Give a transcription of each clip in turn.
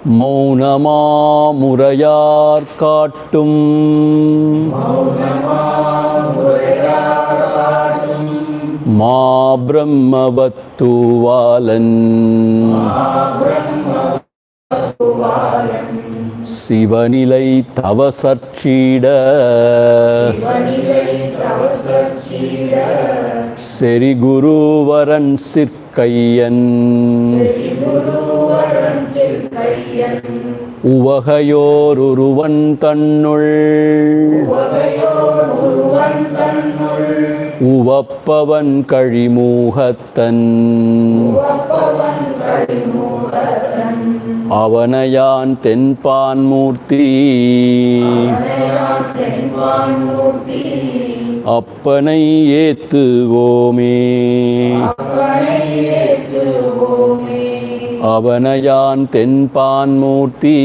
மௌனமா முறையார் காட்டும் மா பிரம்மவத்துவாலன் சிவநிலை தவசற்சீட செரிகுருவரன் சிற்கையன் உவகையோருருவன் தன்னுள் உவப்பவன் கழிமூகத்தன் அவனையான் தென்பான்மூர்த்தி அப்பனை ஏத்துவோமே அவனையான் தென்பான்மூர்த்தி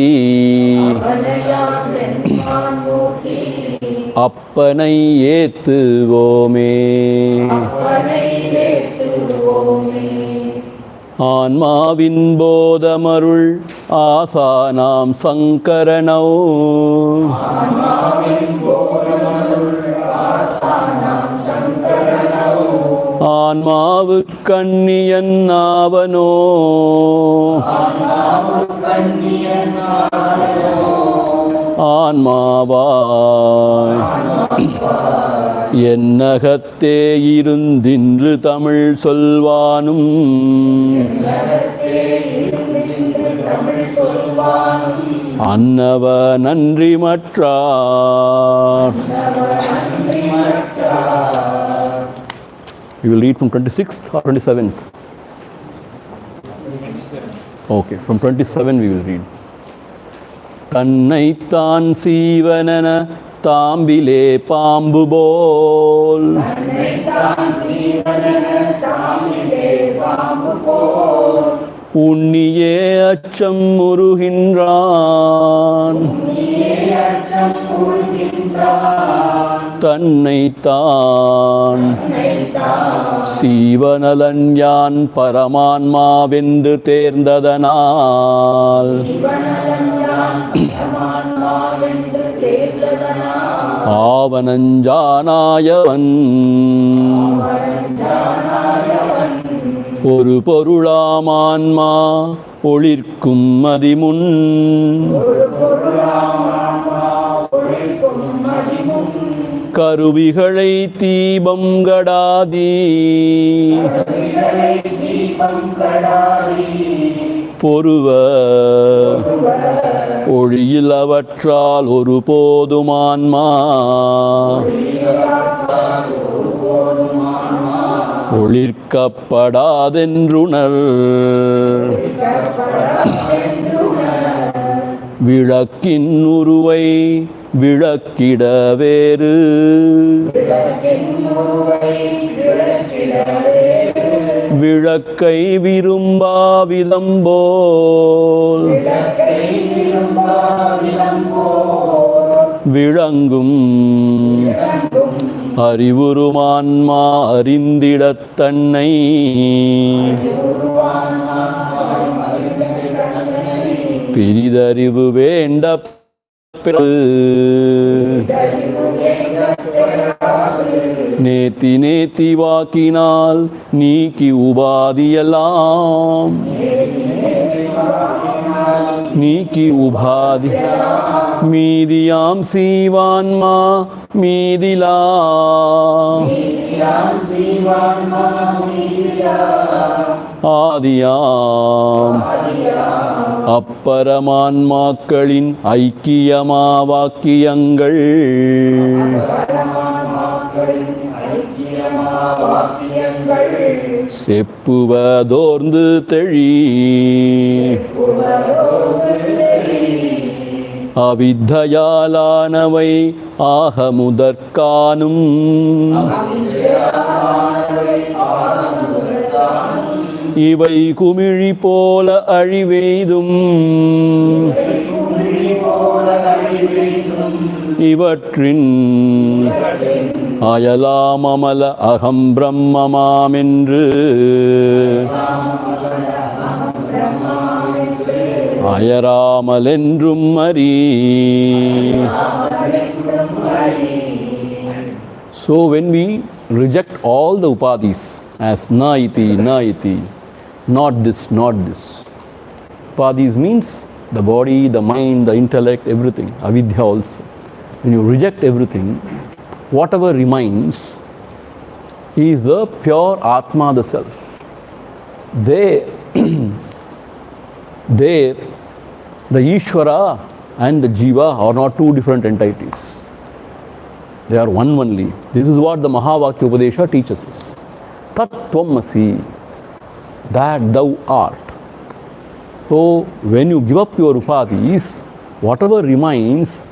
அப்பனை ஏத்துவோமே ஆன்மாவின் போதமருள் ஆசானாம் சங்கரனோ ஆன்மாவு கண்ணியன் ஆவனோ ஆன்மாவாய் என்னகத்தே இருந்தின்று தமிழ் சொல்வானும் அன்னவ நன்றி மற்றார். We will read from 26th or 27th? Okay, from 27 we will read. தன்னைத்தான் சீவனன தாம்பிலே பாம்பு போல் உன்னியே அச்சம் முறுகின்றான் தன்னைத்தான் சீவனலன் யான் பரமான்மாவென்று தேர்ந்ததனால் ஆவனஞ்சானாயவன் ஒரு பொருளாமான்மா ஒளிர்க்கும் மதிமுன் கருவிகளை தீபம் கடாதி பொருவ ஒளியில் அவற்றால் ஒரு போதுமான்மா ஒளிர்க்கப்படாதென்றுணர் விளக்கின் உருவை விளக்கிட வேறு விளக்கை விரும்பாவிதம் போல் விளங்கும் அறிவுருமான்மா அறிந்திடத் தன்னை பிரிதறிவு வேண்ட நேத்தி நேத்தி வாக்கினால் நீக்கி உபாதியெல்லாம் நீக்கி உபாதி மீதியாம் சீவான்மா மீதிலா ஆதியாம் அப்பரமான்மாக்களின் ஐக்கியமா வாக்கியங்கள் செப்புவதோர்ந்து தெளி அவித்தையாலானவை ஆக முதற்கானும் இவை குமிழி போல அழிவெய்தும் இவற்றின் அயலாமமல அகம் பிரம்மமாமென்று அயராமல் என்றும் அறி. So when we reject all the upadhis as na iti, not this, upadhis means the body, the mind, the intellect, everything, avidya also. When you reject everything, whatever remains is the pure Atma, the self. There, the Ishvara and the Jiva are not two different entities. They are one only. This is what the Mahavakya Upadesha teaches us. Tat Tvamasi, that thou art. So, when you give up your upadhis, whatever remains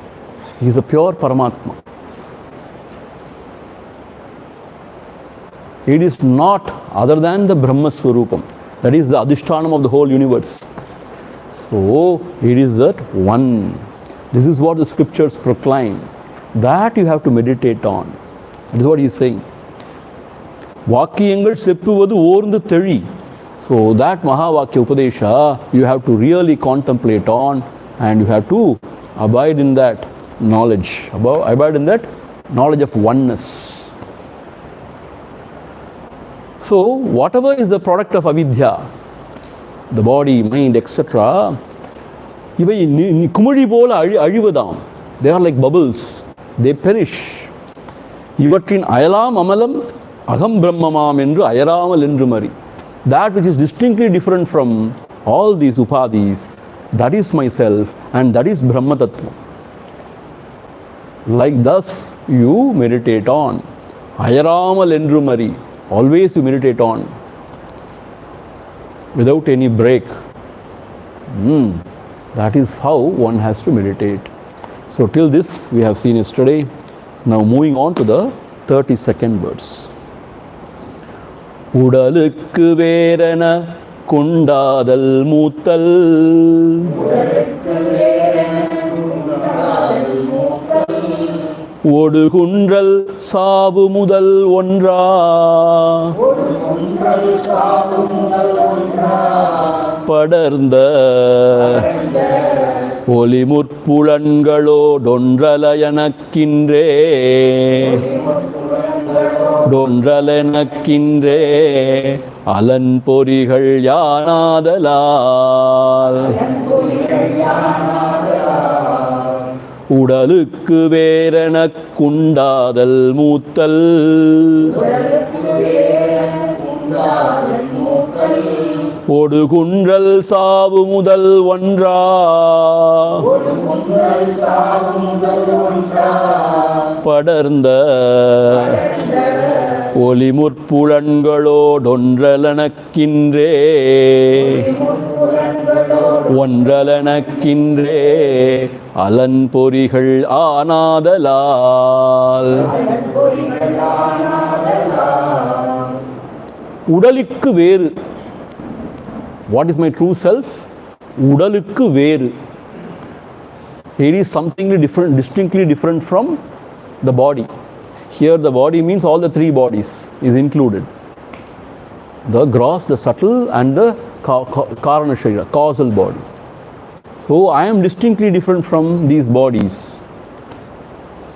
is a pure Paramatma. It is not other than the Brahma Swarupam. That is the Adhishtanam of the whole universe. So, it is that one. This is what the scriptures proclaim. That you have to meditate on. That is what he is saying. Vakiyangal seppuvathu orndu theli. So that Mahavakya Upadesha you have to really contemplate on, and you have to abide in that knowledge. Abide in that knowledge of oneness. So whatever is the product of avidya, the body, mind, etc., இவை குமிழி போல அழிவதாம். They are like bubbles. They perish. இவற்றின் அயலாம் அமலம் அகம் பிரம்மமாம் என்று அயராமல் என்று மறி. That which is distinctly different from all these upadhis, that is myself, and that is Brahma Tattva. Like thus you meditate on. Ayaramal endru mari. Always you meditate on. Without any break. That is how one has to meditate. So till this we have seen yesterday. Now moving on to the 32nd verse. உடலுக்கு வேரென கொண்டாதல் மூத்தல் ஒடுகுன்றல் சாவு முதல் ஒன்றா படர்ந்த ஒளிமுற்புலன்களோடொன்றலையனக்கின்றே டொன்றலெனக்கின்றே Alan பொறிகள் யானாதலால் உடலுக்கு வேரெனக் குண்டாதல் மூத்தல் ஒடுகுன்றல் சாவு முதல் ஒன்றா படர்ந்த ஒளிமுற்புலன்களோடொன்றலனக்கின்றே ஒன்றலனக்கின்றே அலன் பொறிகள் ஆனாதலால். உடலுக்கு வேறு. What is my true self? உடலுக்கு வேறு. It is something different, distinctly different from the body. Here the body means all the three bodies is included. The gross, the subtle, and the karana sharira, causal body. So I am distinctly different from these bodies.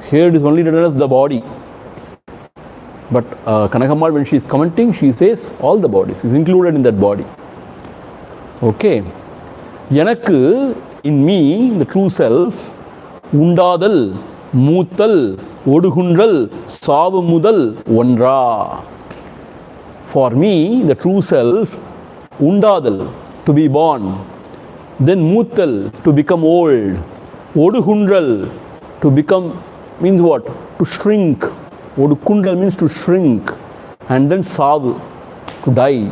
Here it is only written as the body. But Kanakammal, when she is commenting, she says all the bodies is included in that body. Okay. எனக்கு, in me, the true self, உண்டாதல், மூத்தல், ஒடுகுன்றல், சாவு முதல் ஒன்றா. For me, the true self, உண்டாதல், to be born, then மூத்தல், to become old, ஒடுகுன்றல், to become, means what? To shrink. ஒடுகுன்றல் means to shrink, and then சாவு, to die.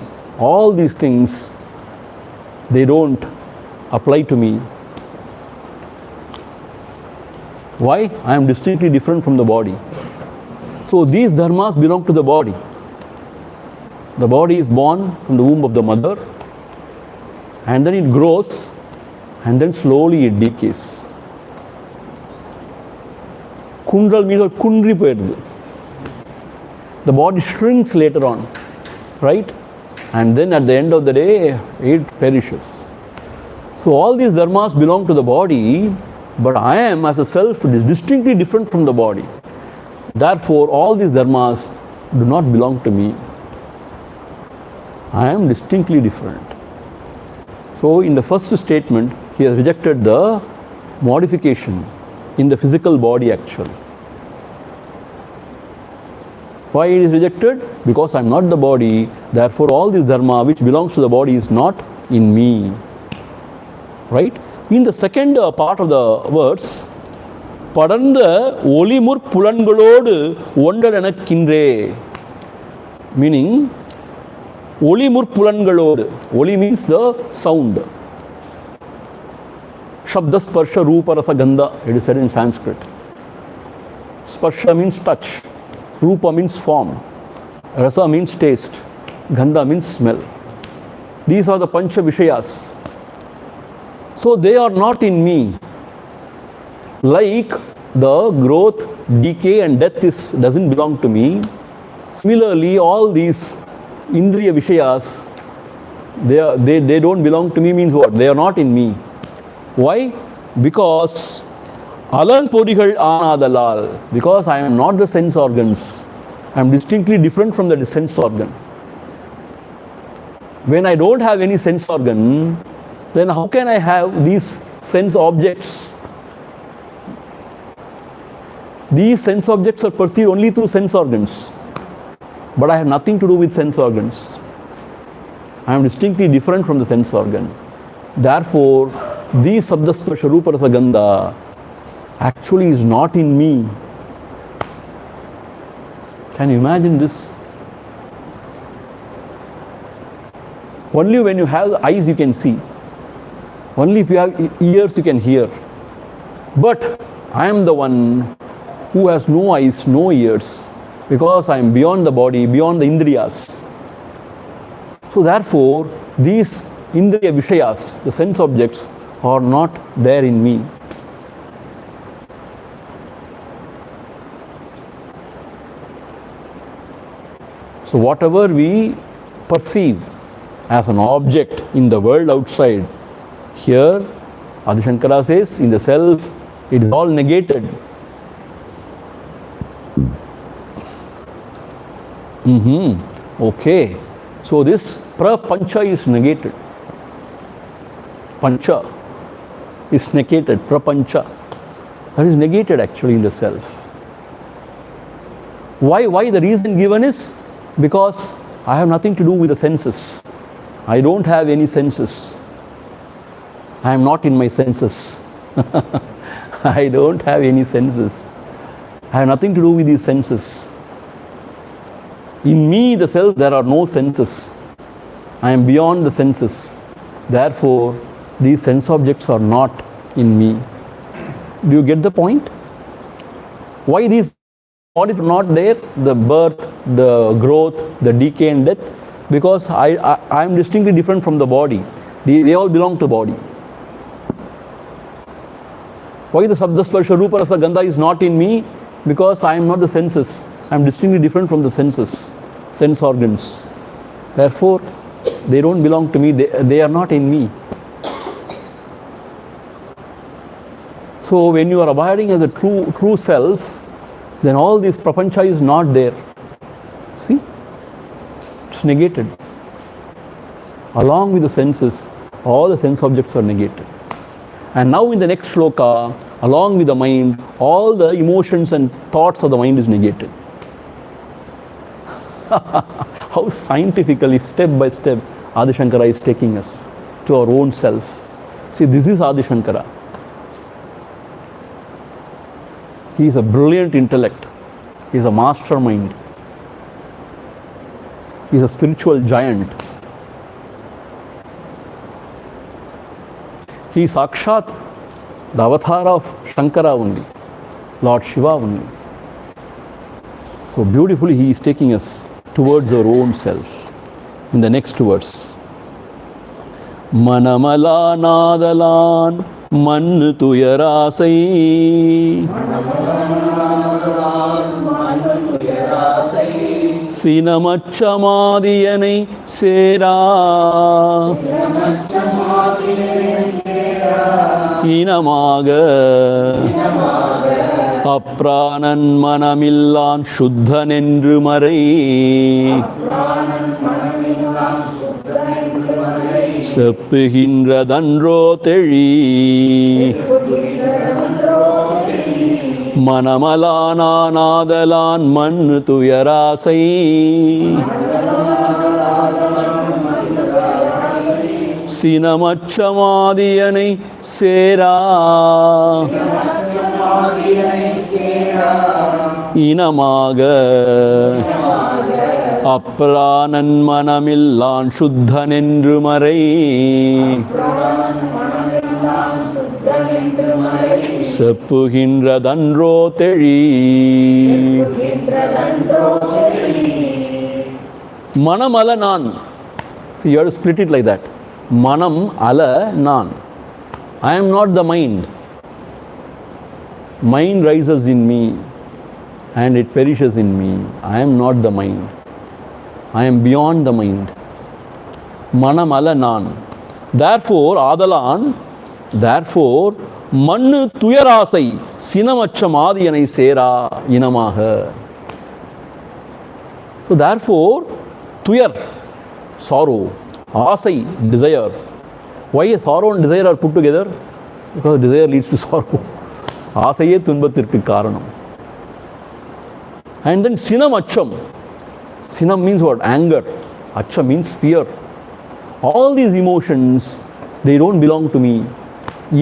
All these things, they don't apply to me. Why? I am distinctly different from the body. So these dharmas belong to the body. The body is born from the womb of the mother, and then it grows, and then slowly it decays. Kundral means kundri poyirudhu. The body shrinks later on, right? And then at the end of the day, it perishes. So all these dharmas belong to the body, but I am as a self is distinctly different from the body. Therefore, all these dharmas do not belong to me. I am distinctly different. So in the first statement, he has rejected the modification in the physical body actually. Why it is rejected? Because I am not the body, therefore all this dharma which belongs to the body is not in me. Right? In the second part of the verse, Padanda olimur pulangalodu ondalanakindre, meaning olimur pulangalodu. Oli means the sound. Shabda sparsha rupa rasa gandha, it is said in Sanskrit. Sparsha means touch, rupa means form, rasa means taste, gandha means smell. These are the pancha vishayas. So they are not in me. Like the growth, decay and death doesn't belong to me. Similarly, all these indriya vishayas, they don't belong to me means what? They are not in me. Why? Because alan podigal aanadalal, because I am not the sense organs. I am distinctly different from the sense organ. When I don't have any sense organ, then how can I have these sense objects? These sense objects are perceived only through sense organs. But I have nothing to do with sense organs. I am distinctly different from the sense organ. Therefore, these sabda sparsha rupa rasa gandha actually is not in me. Can you imagine this? Only when you have eyes you can see. Only if you have ears you can hear. But I am the one who has no eyes, no ears, because I am beyond the body, beyond the indriyas. So therefore, these indriya vishayas, the sense objects, are not there in me. So whatever we perceive as an object in the world outside, here Adi Shankara says in the self it is all negated. Okay. So this prapancha is negated. Pancha is negated. Prapancha. That is negated actually in the self. Why? The reason given is because I have nothing to do with the senses. I don't have any senses. I am not in my senses. I don't have any senses. I have nothing to do with these senses. In me, the self, there are no senses. I am beyond the senses. Therefore, these sense objects are not in me. Do you get the point? Why these? What if not there? The birth, the growth, the decay and death? Because I am distinctly different from the body. They all belong to body. Why the sabda sparsha rupa rasa gandha is not in me? Because I am not the senses. I am distinctly different from the senses, sense organs. Therefore, they don't belong to me. They are not in me. So when you are abiding as a true self, then all this prapancha is not there. See? It's negated. Along with the senses, all the sense objects are negated. And now in the next shloka, along with the mind, all the emotions and thoughts of the mind is negated. How scientifically, step by step, Adi Shankara is taking us to our own self. See, this is Adi Shankara. He is a brilliant intellect. He is a mastermind. He is a spiritual giant. He is Sakshat, the avatar of Shankara only, Lord Shiva only. So beautifully he is taking us towards our own self. In the next verse. Manamala nadalan man tuyarasai Sinamacchamadiyane sera இனமாக அப்ராணன் மனமில்லான் சுத்தனென்று மறை செப்புகின்றதன்றோ தெளி மனமலானாதலான் மண்ணு துயராசை சினமச்சமாதியனை சேரா இனமாக அப்ராணன் மனமில்லான் சுத்தனென்று மறை செப்புகின்றதன்றோ தெளி மனமல நான். See, you have to split it like that. Manam ala nan. I am not the mind. Mind rises in me and it perishes in me. I am not the mind. I am beyond the mind. Manam ala nan. Therefore, adalan, therefore, mannu tuyarasai sinamacham adiyanai sera inamaha. So therefore, tuyar, sorrow, asai, desire. Why sorrow and desire are put together? Because desire leads to sorrow. Asaye tunbathirkku karanam. And then sinamacham. Sinam means what? Anger. Acha means fear. All these emotions, they don't belong to me.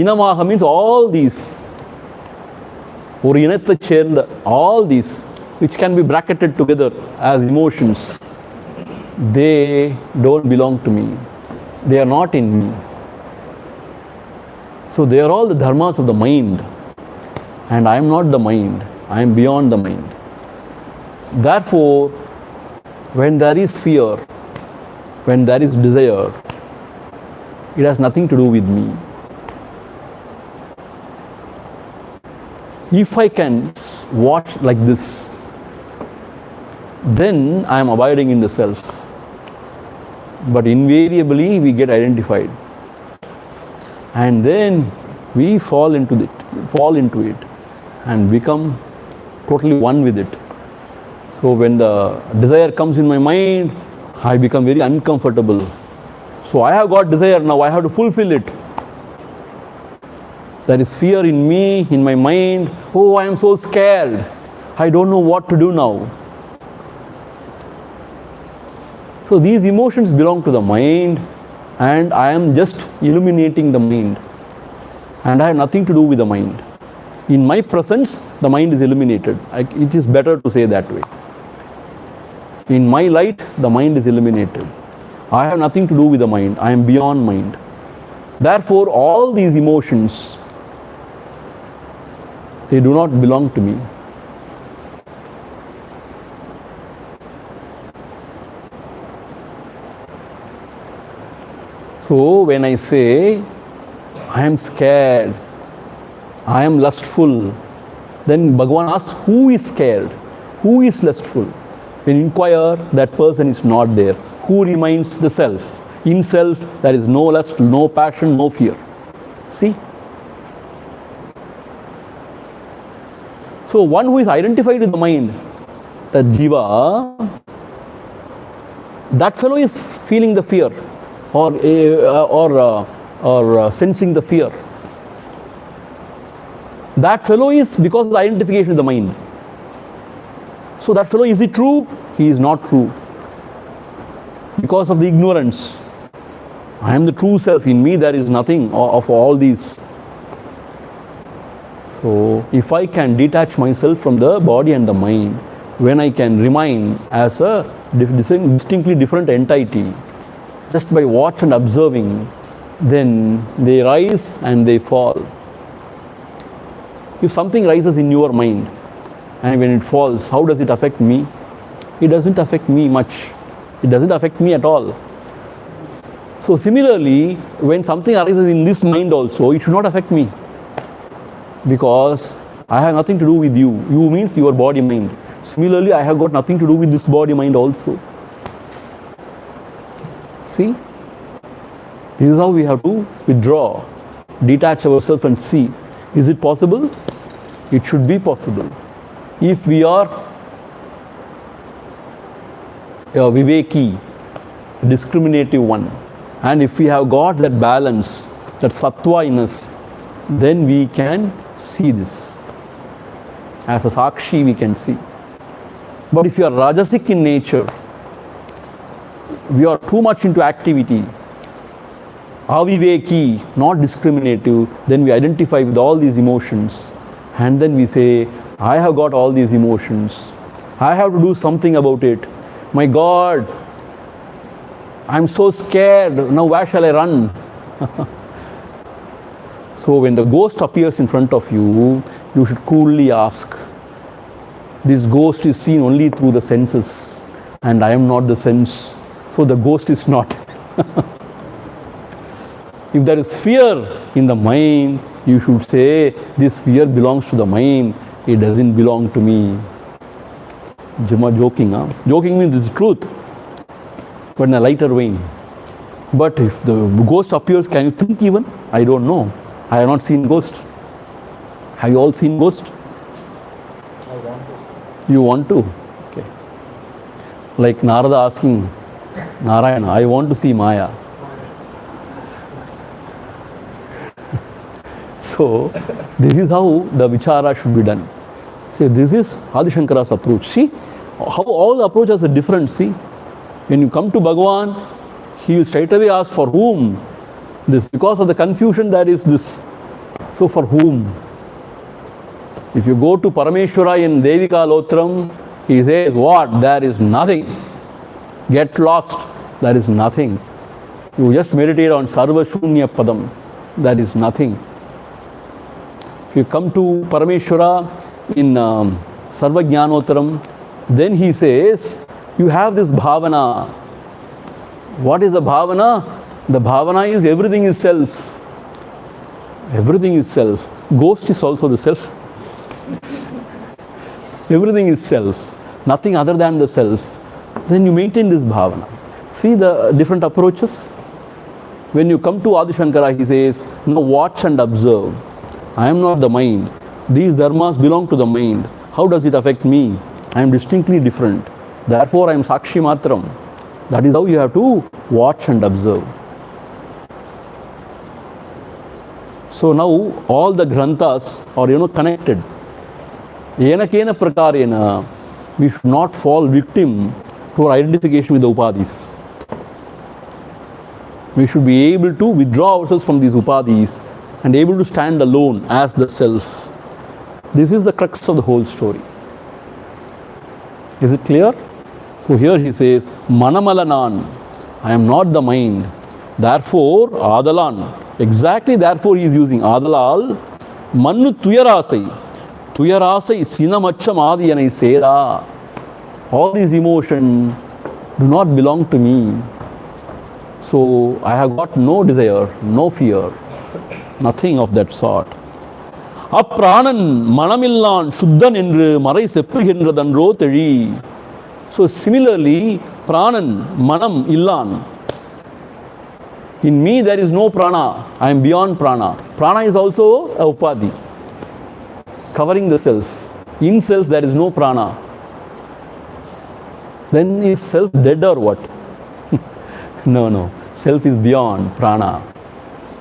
Inamaha means all these. Or inatha cherda, all these, which can be bracketed together as emotions, they don't belong to me. They are not in me. So they are all the dharmas of the mind. And I am not the mind. I am beyond the mind. Therefore, when there is fear, when there is desire, it has nothing to do with me. If I can watch like this, then I am abiding in the self. But invariably we get identified. And then we fall into it and become totally one with it. So when the desire comes in my mind, I become very uncomfortable. So I have got desire, now I have to fulfill it. There is fear in me, in my mind. Oh, I am so scared. I don't know what to do now. So these emotions belong to the mind, and I am just illuminating the mind. And I have nothing to do with the mind. In my presence, the mind is illuminated. It is better to say that way. In my light, the mind is illuminated. I have nothing to do with the mind. I am beyond mind. Therefore, all these emotions, they do not belong to me. So when I say, I am scared, I am lustful, then Bhagavan asks, who is scared? Who is lustful? When you inquire, that person is not there. Who remains? The self. In self, there is no lust, no passion, no fear. See? So one who is identified with the mind, the jiva, that fellow is feeling the fear or sensing the fear. That fellow is because of the identification with the mind. So that fellow, is he true? He is not true. Because of the ignorance. I am the true self. In me there is nothing of all these. So if I can detach myself from the body and the mind, when I can remain as a distinctly different entity, just by watch and observing, then they rise and they fall. If something rises in your mind and when it falls, how does it affect me? It doesn't affect me much. It doesn't affect me at all. So similarly, when something arises in this mind also, it should not affect me. Because I have nothing to do with you. You means your body mind. Similarly, I have got nothing to do with this body mind also. See? This is how we have to withdraw. detach ourselves and see. Is it possible? It should be possible. If we are a viveki, discriminative one, and if we have got that balance, that sattva in us, then we can see this. As a sakshi we can see. But if you are rajasic in nature, we are too much into activity, aviveki, not discriminative, then we identify with all these emotions and then we say, I have got all these emotions, I have to do something about it. My God, I'm so scared, now where shall I run? So when the ghost appears in front of you, you should coolly ask, this ghost is seen only through the senses and I am not the sense, so the ghost is not. If there is fear in the mind, you should say, this fear belongs to the mind, it doesn't belong to me. Joking, huh? Joking means it's truth, but in a lighter vein. But if the ghost appears, can you think even? I don't know. I have not seen ghost. Have you all seen ghost? I want to. You want to? Okay. Like Narada asking Narayana, I want to see Maya. So, this is how the vichara should be done. See, this is Adi Shankara's approach. See, how all the approaches are different. See, when you come to Bhagavan, he will straight away ask for whom? This, because of the confusion that is this. So, for whom? If you go to Parameshwara in Devika Lotram, he says, what? There is nothing. Get lost. There is nothing. You just meditate on Sarva Shunya Padam. There is nothing. If you come to Parameshwara in Sarva Jnanotram, then he says, you have this bhavana. What is the bhavana? The bhavana is everything is self. Everything is self. Ghost is also the self. Everything is self. Nothing other than the self. Then you maintain this bhavana. See the different approaches? When you come to Adi Shankara, he says, now watch and observe. I am not the mind. These dharmas belong to the mind. How does it affect me? I am distinctly different. Therefore, I am sakshi matram. That is how you have to watch and observe. So now all the granthas are connected. Yena kena prakarena, we should not fall victim to our identification with the upadhis. We should be able to withdraw ourselves from these upadhis and able to stand alone as the self. This is the crux of the whole story. Is it clear? So here he says, Manamalanan, I am not the mind. Therefore, Adalan. Exactly therefore he is using Adalal. Mannu Tuyarasai. Tuyarasai Sinamacham Adiyanai Sera. All these emotions do not belong to me. So I have got no desire, no fear, nothing of that sort. Apranan Manamillan Shuddhan Endru Marai Seppugiradandro Theli. So similarly, Pranan, Manam, Illan. In me there is no prana. I am beyond prana. Prana is also a upadhi, covering the self. In self there is no prana. Then is self dead or what? No. Self is beyond prana.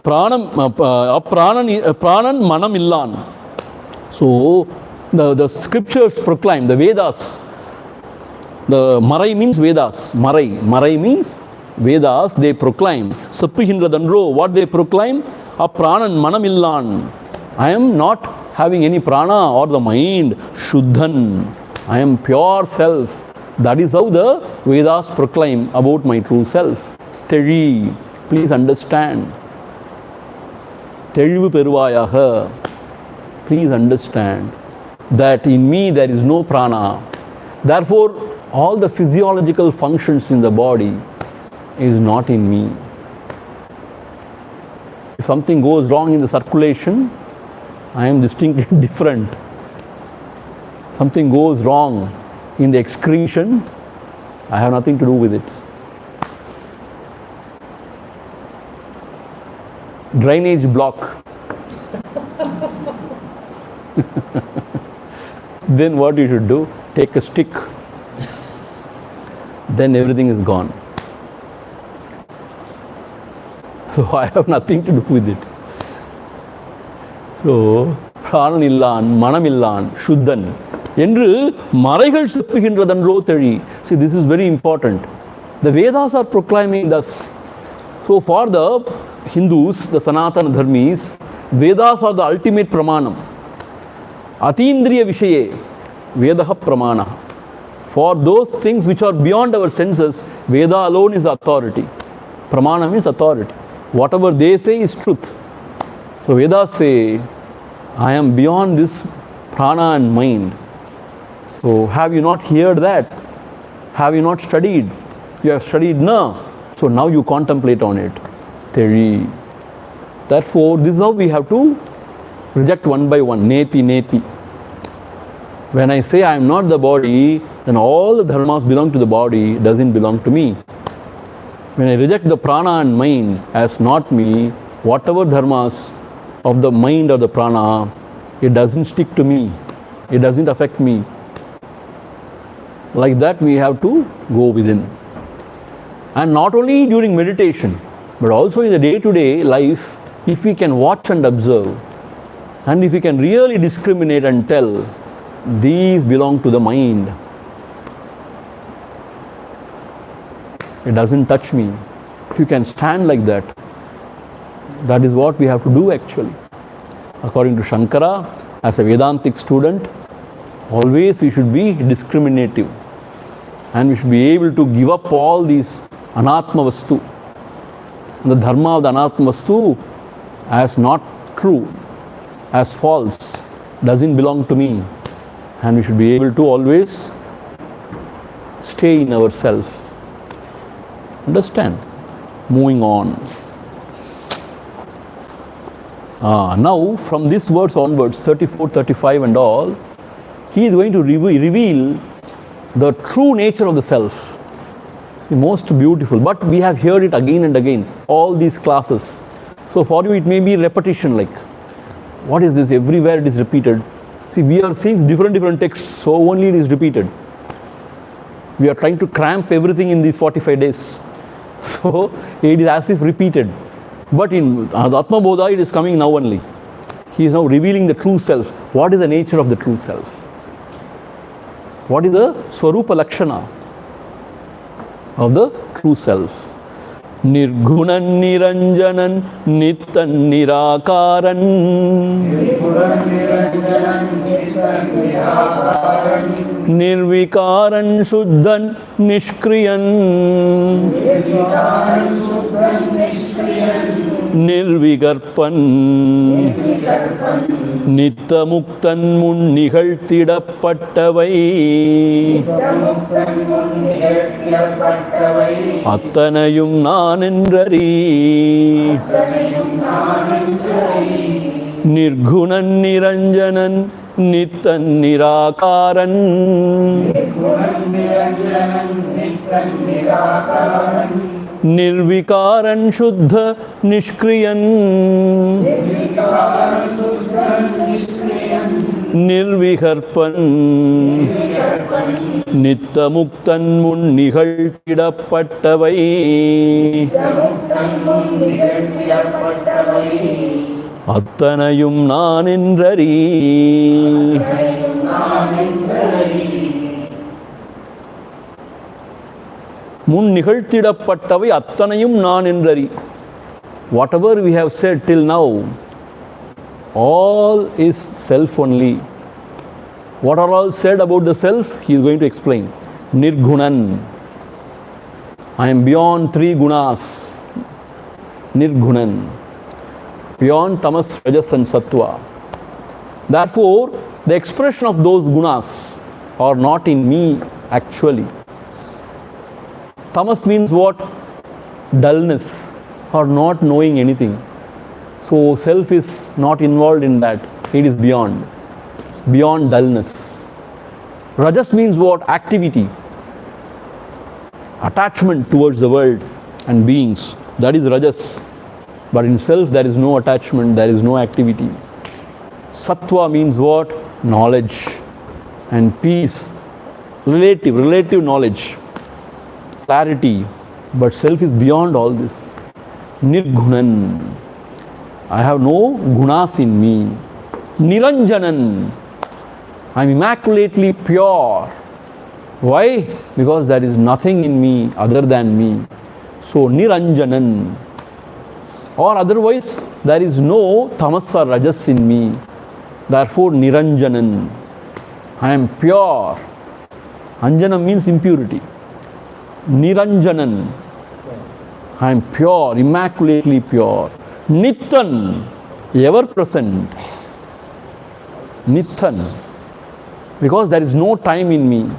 Pranan manam illan. So the scriptures proclaim, the Vedas. The Marai means Vedas. Marai means Vedas, they proclaim. Sappuhindradandro, what they proclaim? Apranan manamillan. I am not having any prana or the mind. Shuddhan. I am pure self. That is how the Vedas proclaim about my true self. Theli. Please understand. Thelivu peruvayaha. Please understand that in me there is no prana. Therefore, all the physiological functions in the body is not in me. If something goes wrong in the circulation, I am distinctly different. Something goes wrong in the excretion, I have nothing to do with it. drainage block. Then what you should do? Take a stick. Then everything is gone. So I have nothing to do with it. So, Pranan illan, Manam illan, Shuddhan. என்று மறைகள் செப்புகின்றதன்றோ தெளி. See, this is very important. The Vedas are proclaiming thus. So for the Hindus, the Sanatana Dharmis, Vedas are the ultimate pramanam. Atindriya Vishaye, Vedaha Pramana. For those things which are beyond our senses, Veda alone is the authority. Pramana means authority. Whatever they say is truth. So Vedas say, I am beyond this prana and mind. So have you not heard that? Have you not studied? You have studied now. So now you contemplate on it. Teri. Therefore, this is how we have to reject one by one. Neti, neti. When I say I am not the body, then all the dharmas belong to the body, doesn't belong to me. When I reject the prana and mind as not me, whatever dharmas of the mind or the prana, it doesn't stick to me. It doesn't affect me. Like that we have to go within. And not only during meditation, but also in the day-to-day life, if we can watch and observe, and if we can really discriminate and tell, these belong to the mind. It doesn't touch me. If you can stand like that, that is what we have to do actually. According to Shankara, as a Vedantic student, always we should be discriminative. And we should be able to give up all these anatma vastu, the dharma of the anatma vastu as not true, as false, doesn't belong to me. And we should be able to always stay in ourselves. Understand? Moving on. Now from this verse onwards, 34, 35 and all, he is going to reveal the true nature of the self. See, most beautiful. But we have heard it again and again, all these classes. So for you it may be repetition, like, what is this? Everywhere it is repeated. See, we are seeing different texts, so only it is repeated. We are trying to cramp everything in these 45 days. So it is as if repeated. But in Atma Bodha, it is coming now only. He is now revealing the true self. What is the nature of the true self? What is the Swarupa Lakshana of the true self? Nirgunan Niranjanan Nittan Nirakaran Nirvikaran Shuddhan Nishkriyan Nirvigarpan Nittamuktan mun நிகழ்த்திடப்பட்டவை அத்தனையும் நான் என்றறி நிர்குணன் நிரஞ்சனன் நித்தன் நிராகாரன் நிர்விகாரன் சுத்த நிஷ்கிரியன் நிர்விகற்பன் நித்தமுக்தன் முன் நிகழ்த்திடப்பட்டவை அத்தனையும் நான் என்றறி முன் நிகழ்த்திடப்பட்டவை அத்தனையும் நான் என்றறி. Whatever we have said till now, all is self only. What are all said about the self? He is going to explain. Nirgunan. I am beyond three gunas. Nirgunan. Beyond tamas, rajas and sattva. Therefore, the expression of those gunas are not in me actually. Tamas means what? Dullness or not knowing anything. So self is not involved in that. It is beyond dullness. Rajas means what? Activity. Attachment towards the world and beings. That is rajas. But in self there is no attachment, there is no activity. Sattva means what? Knowledge and peace. Relative knowledge. Clarity. But self is beyond all this. Nirgunan. I have no gunas in me. Niranjanan. I am immaculately pure. Why? Because there is nothing in me other than me. So Niranjanan. Or otherwise, there is no tamasa rajas in me. Therefore, Niranjanan. I am pure. Anjana means impurity. Niranjanan. I am pure, immaculately pure. Nittan. Ever present. Nittan. Because there is no time in me.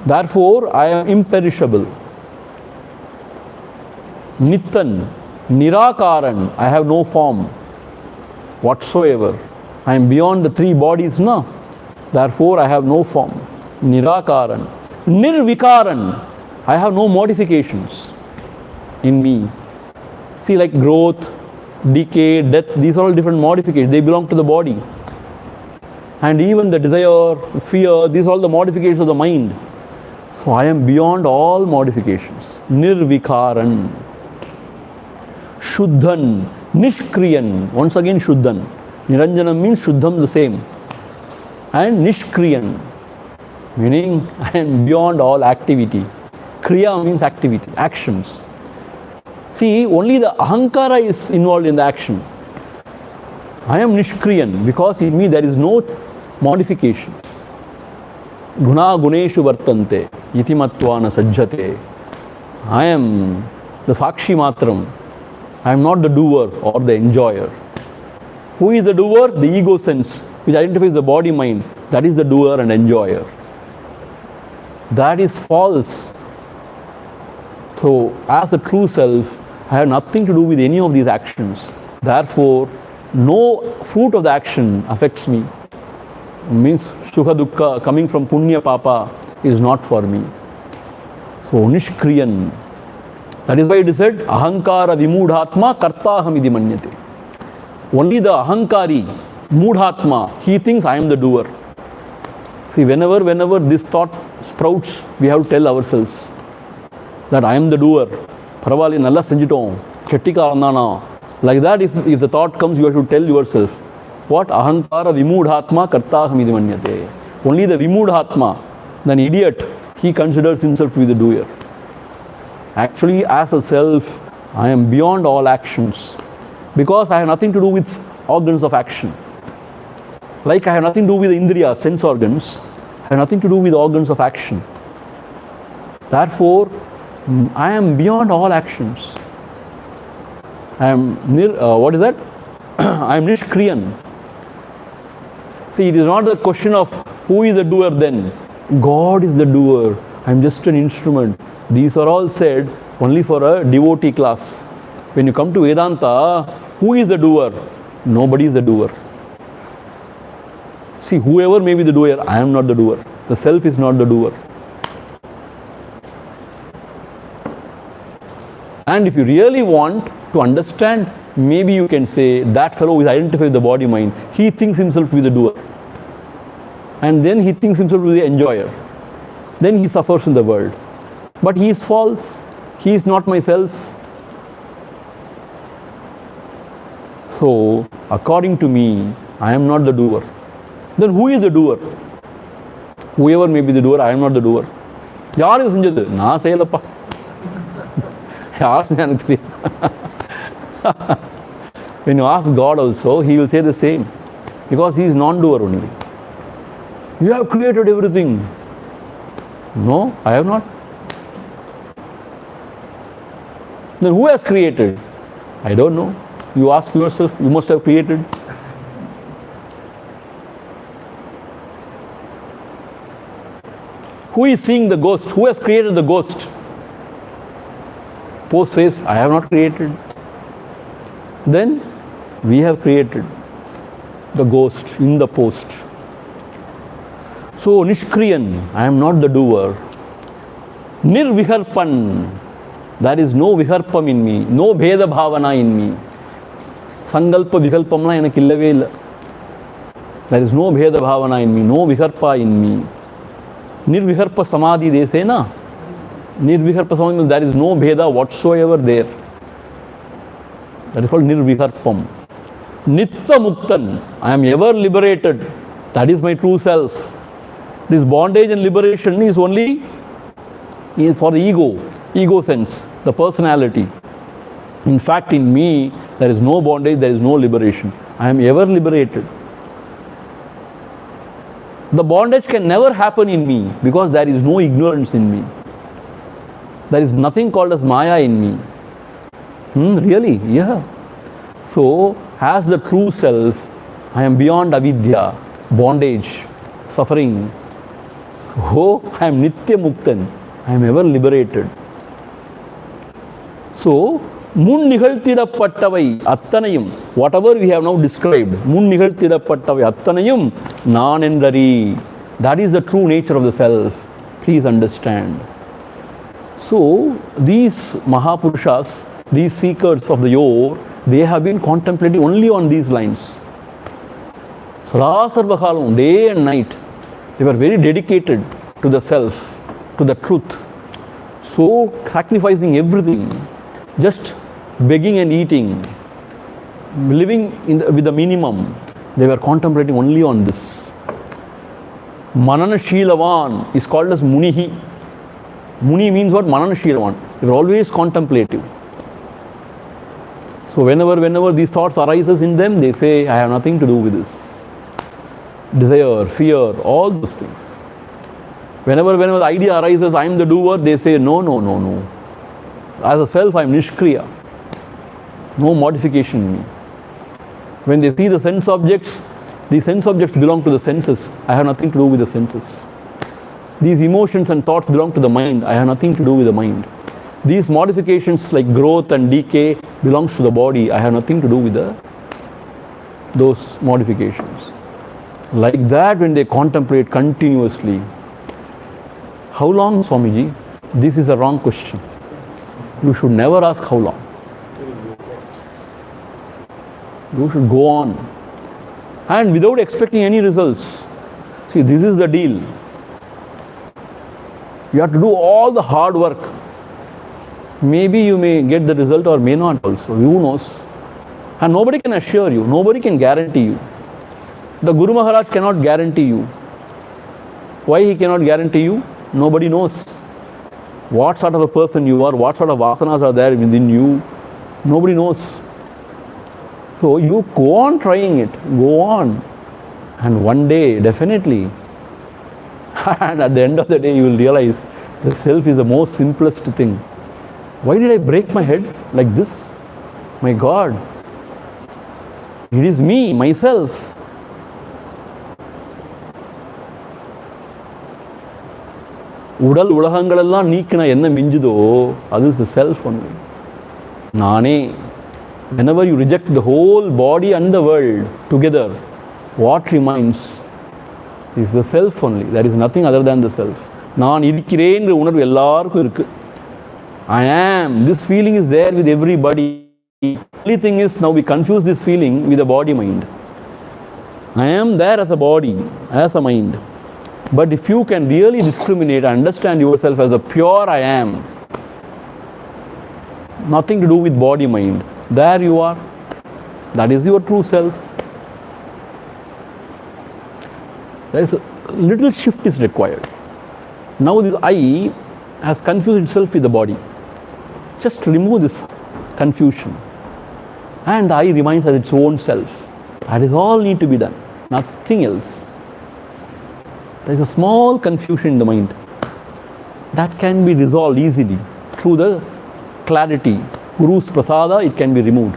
Therefore, I am imperishable. Nittan. Nirakaran. I have no form whatsoever. I am beyond the three bodies, no? Therefore, I have no form. Nirakaran. Nirvikaran. I have no modifications in me. See, like growth, decay, death, these are all different modifications. They belong to the body. And even the desire, fear, these are all the modifications of the mind. So I am beyond all modifications. Nirvikaran. Shuddhan. Nishkriyan. Once again, Shuddhan. Niranjanam means Shuddham the same. And Nishkriyan. Meaning I am beyond all activity. Kriya means activity, actions. See, only the ahankara is involved in the action. I am Nishkriyan because in me there is no modification. Guna guneshu vartante iti matvana sajjate. I am the sakshi matram. I am not the doer or the enjoyer. Who is the doer? The ego sense, which identifies the body mind. That is the doer and enjoyer. That is false. So, as a true self, I have nothing to do with any of these actions. Therefore, no fruit of the action affects me. Means sukha dukkha coming from punya papa is not for me. So nishkriyan. That is why it is said ahankara vimudhatma kartaham idi manyate. Only the ahankari, mudhatma, he thinks I am the doer. See, whenever this thought sprouts, we have to tell ourselves that I am the doer. Paravali nalla senjitom, kettika arnana. Like that, if the thought comes, you have to tell yourself, what? Ahankara vimudhatma kartaham idi manyate. Only the vimudhatma, the idiot, he considers himself to be the doer. Actually, as a self, I am beyond all actions. Because I have nothing to do with organs of action. Like I have nothing to do with the indriya, sense organs. I have nothing to do with organs of action. Therefore, I am beyond all actions. I am what is that? I am nishkriyan. See, it is not the question of who is the doer then. God is the doer. I am just an instrument. These are all said only for a devotee class. When you come to Vedanta, who is the doer? Nobody is the doer. See, whoever may be the doer, I am not the doer. The self is not the doer. And if you really want to understand, maybe you can say that fellow is identified with the body mind. He thinks himself to be the doer. And then he thinks himself to be the enjoyer. Then he suffers in the world. But he is false. He is not myself. So, according to me, I am not the doer. Then who is the doer? Whoever may be the doer, I am not the doer. Yaar is senjathu? Na seyalappa. Yaar senjathu? When you ask God also, He will say the same. Because He is non-doer only. You have created everything. No, I have not. Then who has created? I don't know. You ask yourself, you must have created. Who is seeing the ghost? Who has created the ghost? Post says, I have not created. Then we have created the ghost in the post. So, Nishkriyan, I am not the doer. Nirviharpan, There is no viharpam in me, no bheda bhavana in me. Sangalpa vikalpamla enakku illave illa. There is no bheda bhavana in me, no viharpa in me. Nirviharpa samadhi they say na. Nirviharpa samadhi, there is no bheda whatsoever there. That is called nirviharpam. Nitta muktan, I am ever liberated. That is my true self. This bondage and liberation is only for the ego sense, the personality. In fact, in me, there is no bondage, there is no liberation. I am ever liberated. The bondage can never happen in me because there is no ignorance in me. There is nothing called as Maya in me. Really? Yeah. So, as the true self, I am beyond avidya, bondage, suffering. So, I am nitya muktan. I am ever liberated. So, mun nigalthidapattavai attanayum, whatever we have now described, mun nigalthidapattavai attanayum nan endari. That is the true nature of the self. Please understand. So, these Mahapurushas, these seekers of the yore, they have been contemplating only on these lines. Sada sarvakalam, day and night, they were very dedicated to the self, to the truth. So, sacrificing everything, just begging and eating, living with the minimum, they were contemplating only on this. Manana Shilavan is called as Munihi. Muni means what? Manana Shilavan. They were always contemplative. So whenever these thoughts arises in them, they say, I have nothing to do with this. Desire, fear, all those things. Whenever the idea arises, I am the doer, they say, no. As a self, I am Nishkriya. No modification in me. When they see the sense objects, these sense objects belong to the senses. I have nothing to do with the senses. These emotions and thoughts belong to the mind. I have nothing to do with the mind. These modifications like growth and decay belongs to the body. I have nothing to do with those modifications. Like that, when they contemplate continuously. How long, Swamiji? This is a wrong question. You should never ask how long. You should go on. And without expecting any results. See, this is the deal. You have to do all the hard work. Maybe you may get the result or may not also. Who knows? And nobody can assure you. Nobody can guarantee you. The Guru Maharaj cannot guarantee you. Why he cannot guarantee you? Nobody knows. What sort of a person you are, what sort of vasanas are there within you. Nobody knows. So you go on trying it. Go on. And one day, definitely. And at the end of the day, you will realize the self is the most simplest thing. Why did I break my head like this? My God. It is me, myself. Udal உலகங்களெல்லாம் நீக்கினா என்ன மிஞ்சுதோ அது is the self only. நானே. Whenever you reject the whole body and the world together, what remains is the self only. There is nothing other than the self. நான் இருக்கிறேன் உணர்வு எல்லாருக்கும் இருக்கு. I am. This feeling is there with everybody. The only thing is now we confuse this feeling with the body mind. I am there as a body, as a mind. But if you can really discriminate and understand yourself as a pure I am, nothing to do with body mind, there you are. That is your true self. There is a little shift is required. Now this I has confused itself with the body. Just remove this confusion. And the I remains as its own self. That is all need to be done. Nothing else. There is a small confusion in the mind. That can be resolved easily through the clarity. Guru's prasada, it can be removed.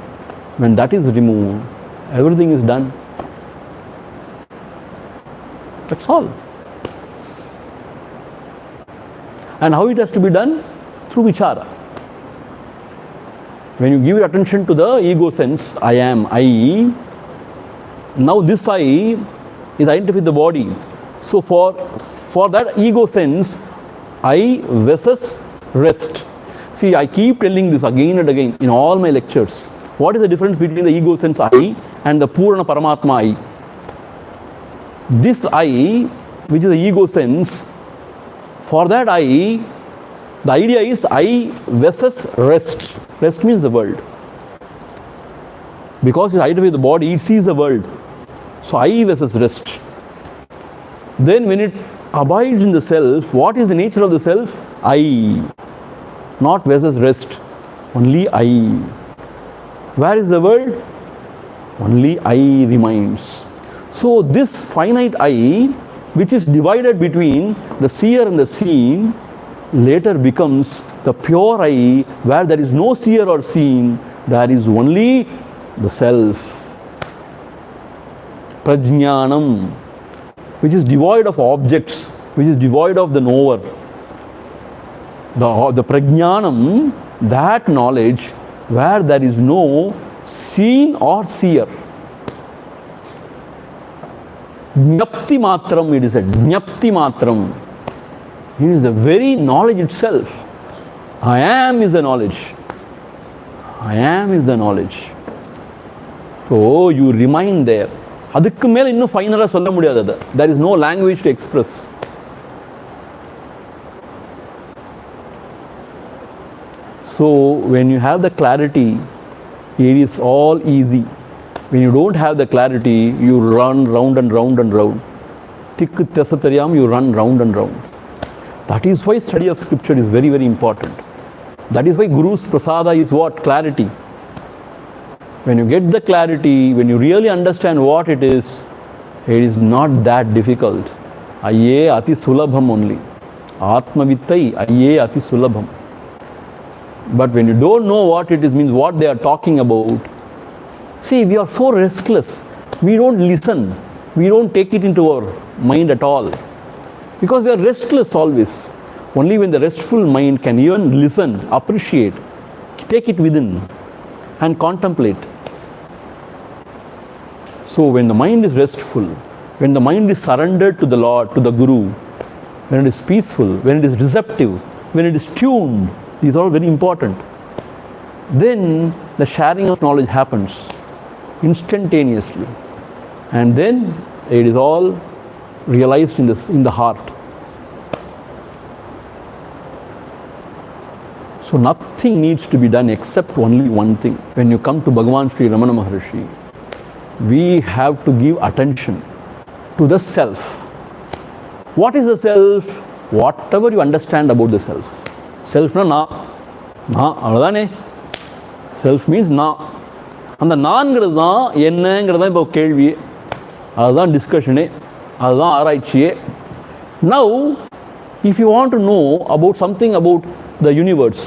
When that is removed, everything is done. That's all. And how it has to be done? Through vichara. When you give your attention to the ego sense, I am, I, now this I is identified with the body. So for that ego sense, I versus rest. See, I keep telling this again and again in all my lectures. What is the difference between the ego sense I and the Purana Paramatma I? This I, which is the ego sense, for that I, the idea is I versus rest. Rest means the world. Because it's identified with the body, it sees the world. So I versus rest. Then when it abides in the self, what is the nature of the self? I. Not versus rest. Only I. Where is the world? Only I remains. So this finite I, which is divided between the seer and the seen, later becomes the pure I, where there is no seer or seen, there is only the self. Prajnanam, which is devoid of objects, which is devoid of the knower. The prajnanam, that knowledge where there is no seen or seer. Jnapti matram, it is said. Jnapti matram. It is the very knowledge itself. I am is the knowledge. I am is the knowledge. So you remain there. அதுக்கு மேல இன்னும் ஃபைனலா சொல்ல முடியாது அது. There is no language to express. So when you have the clarity, it is all easy. When you don't have the clarity, you run round and round and round. Tikku thesa theriyam, you run round and round. That is why study of scripture is very, very important. That is why Guru's prasada is what? Clarity. When you get the clarity, when you really understand what it is not that difficult. Ayye ati sulabham only. Atma vittai ayye ati sulabham. But when you don't know what it is, means what they are talking about. See, we are so restless. We don't listen. We don't take it into our mind at all. Because we are restless always. Only when the restful mind can even listen, appreciate, take it within and contemplate. So when the mind is restful, when the mind is surrendered to the Lord, to the Guru, when it is peaceful, when it is receptive, when it is tuned, these are all very important. Then the sharing of knowledge happens instantaneously. And then it is all realized in the heart. So nothing needs to be done except only one thing. When you come to Bhagavan Shri Ramana Maharshi, we have to give attention to the self. What is the self? Whatever you understand about the self. Self na avladane. Self means na. அந்த நான்கிறது தான் என்னங்கிறது தான் இப்போ கேள்வியே, அதுதான் டிஸ்கஷனே, அதுதான் ஆராய்ச்சியே. Now, if you want to know about something about the universe,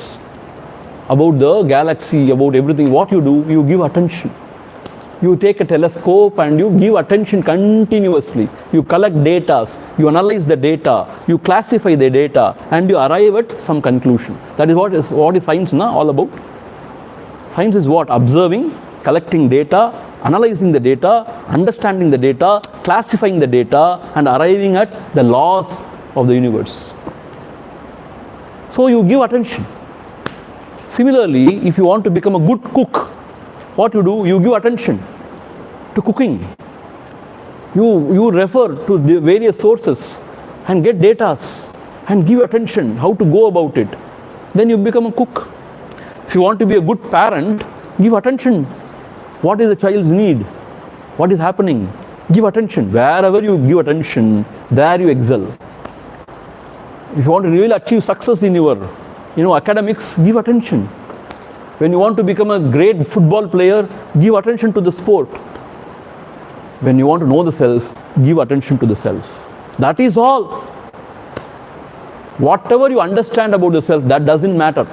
about the galaxy, about everything, what you do, you give attention. You take a telescope and you give attention continuously. You collect data, you analyze the data, you classify the data, and you arrive at some conclusion. That is what is science all about. Science is what? Observing, collecting data, analyzing the data, understanding the data, classifying the data, and arriving at the laws of the universe. So you give attention. Similarly, if you want to become a good cook, what you do? You give attention to cooking. You refer to the various sources and get data and give attention how to go about it. Then you become a cook. If you want to be a good parent, give attention. What is the child's need? What is happening? Give attention. Wherever you give attention, there you excel. If you want to really achieve success in your academics, give attention. When you want to become a great football player, give attention to the sport. When you want to know the self, give attention to the self. That is all. Whatever you understand about the self, that doesn't matter.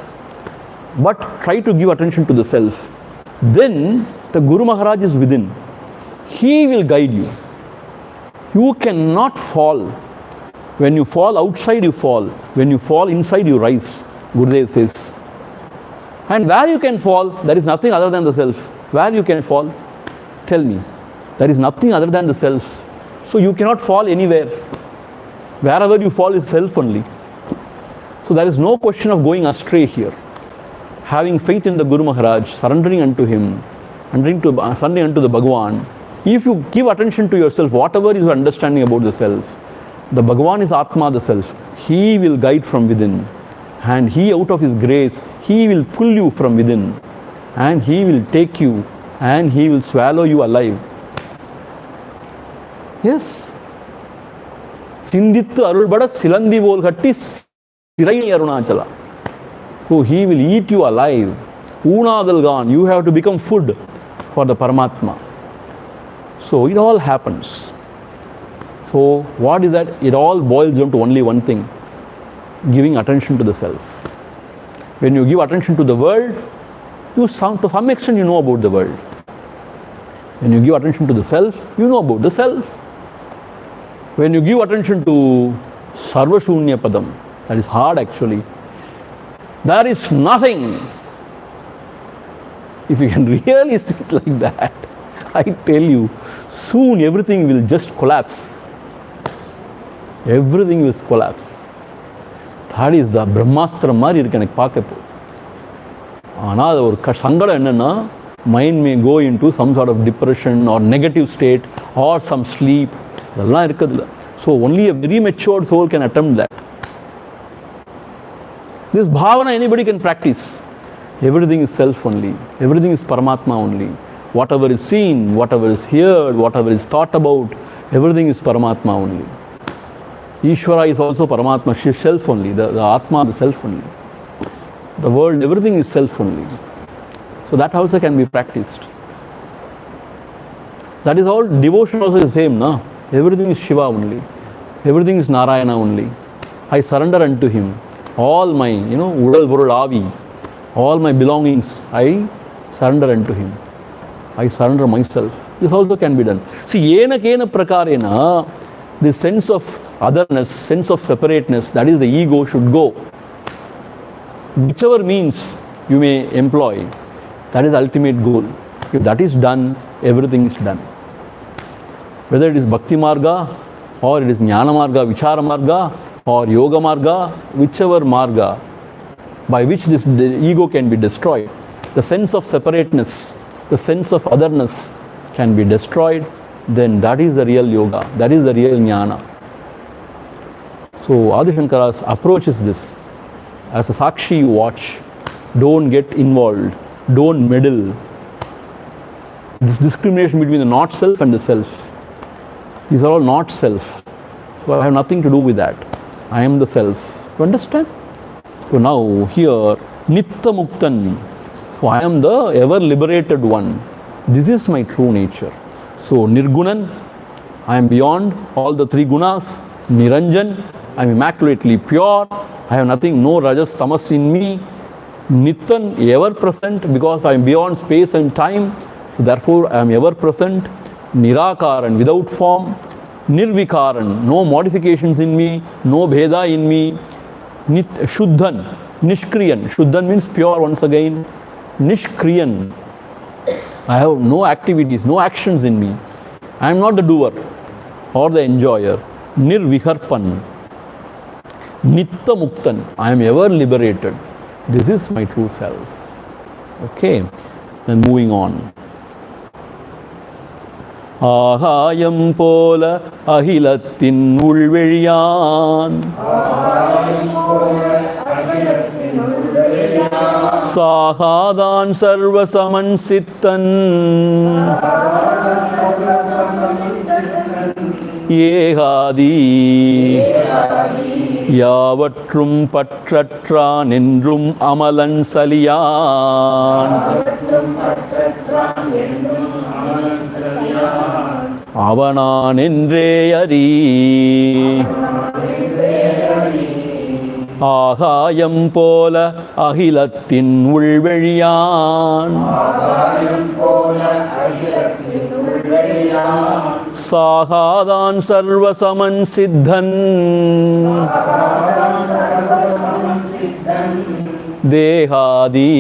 But try to give attention to the self. Then the Guru Maharaj is within. He will guide you. You cannot fall. When you fall outside, you fall. When you fall inside, you rise. Gurudev says. And where you can fall, there is nothing other than the self. Where you can fall? Tell me. There is nothing other than the self. So you cannot fall anywhere. Wherever you fall is self only. So there is no question of going astray here. having faith in the Guru Maharaj, surrendering unto him, surrendering unto the Bhagavan, if you give attention to yourself, whatever is your understanding about the self, the Bhagavan is Atma, the self. He will guide from within. And he, out of his grace, he will pull you from within. And he will take you and he will swallow you alive. Yes. Sindittu arulbada silandi volgatti sirai arunachala. So he will eat you alive. Unadalgan, you have to become food for the Paramatma. So it all happens. So what is that? It all boils down to only one thing: giving attention to the self. When you give attention to the world, to some extent you know about the world. When you give attention to the self, you know about the self. When you give attention to Sarvashunya Padam, that is hard actually. There is nothing. If you can really sit like that, I tell you, soon everything will just collapse. Everything will collapse. That is the Brahmastra மாதிரி இருக்கு எனக்கு பார்க்கப்போ. ஆனால் அது ஒரு சங்கடம் என்னன்னா, mind may go into some sort of depression or negative state or some sleep. அதெல்லாம் இருக்குதுல்ல. So only a very matured soul can attempt that. This bhavana anybody can practice. Everything is self only. Everything is Paramatma only. Whatever is seen, whatever is heard, whatever is thought about, everything is Paramatma only. Ishvara is also Paramatma, self only. The Atma, the self only. The world, everything is self only. So that also can be practiced. That is all, devotion also is the same, no? Everything is Shiva only. Everything is Narayana only. I surrender unto him. All my, Udal Burul Avi, all my belongings, I surrender unto him. I surrender myself. This also can be done. See, yena kena prakarena, the sense of otherness, sense of separateness, that is the ego should go. Whichever means you may employ, that is the ultimate goal. If that is done, everything is done. Whether it is Bhakti Marga, or it is Jnana Marga, Vichara Marga, or Yoga Marga, whichever Marga by which the ego can be destroyed, the sense of separateness, the sense of otherness can be destroyed, then that is the real yoga, that is the real jnana. So Adi Shankara's approach is this: as a sakshi you watch, don't get involved, don't meddle. This discrimination between the not self and the self, these are all not self, so I have nothing to do with that. I am the self. You understand? So now here, Nitta Muktan. So I am the ever liberated one. This is my true nature. So Nirgunan, I am beyond all the three gunas. Niranjan, I am immaculately pure. I have nothing, no rajas, tamas in me. Nittan, ever present, because I am beyond space and time. So therefore I am ever present. Nirakaran, without form. Nirvikaran, no modifications in me, no bheda in me. Shuddhan, Nishkriyan. Shuddhan means pure once again. Nishkriyan, I have no activities, no actions in me. I am not the doer or the enjoyer. Nirviharpan, Nitta Muktan, I am ever liberated. This is my true self. Okay, then moving on. Ahayam pola ahilattin ulveliyan, Sahadan sarva samansittan, Yehadi Yavatrum patratran endrum amalan saliyan, Avanan endre ari. Ahayam pola ahilattin ulveliyan, Sahadan sarva samansiddhan, Dehadi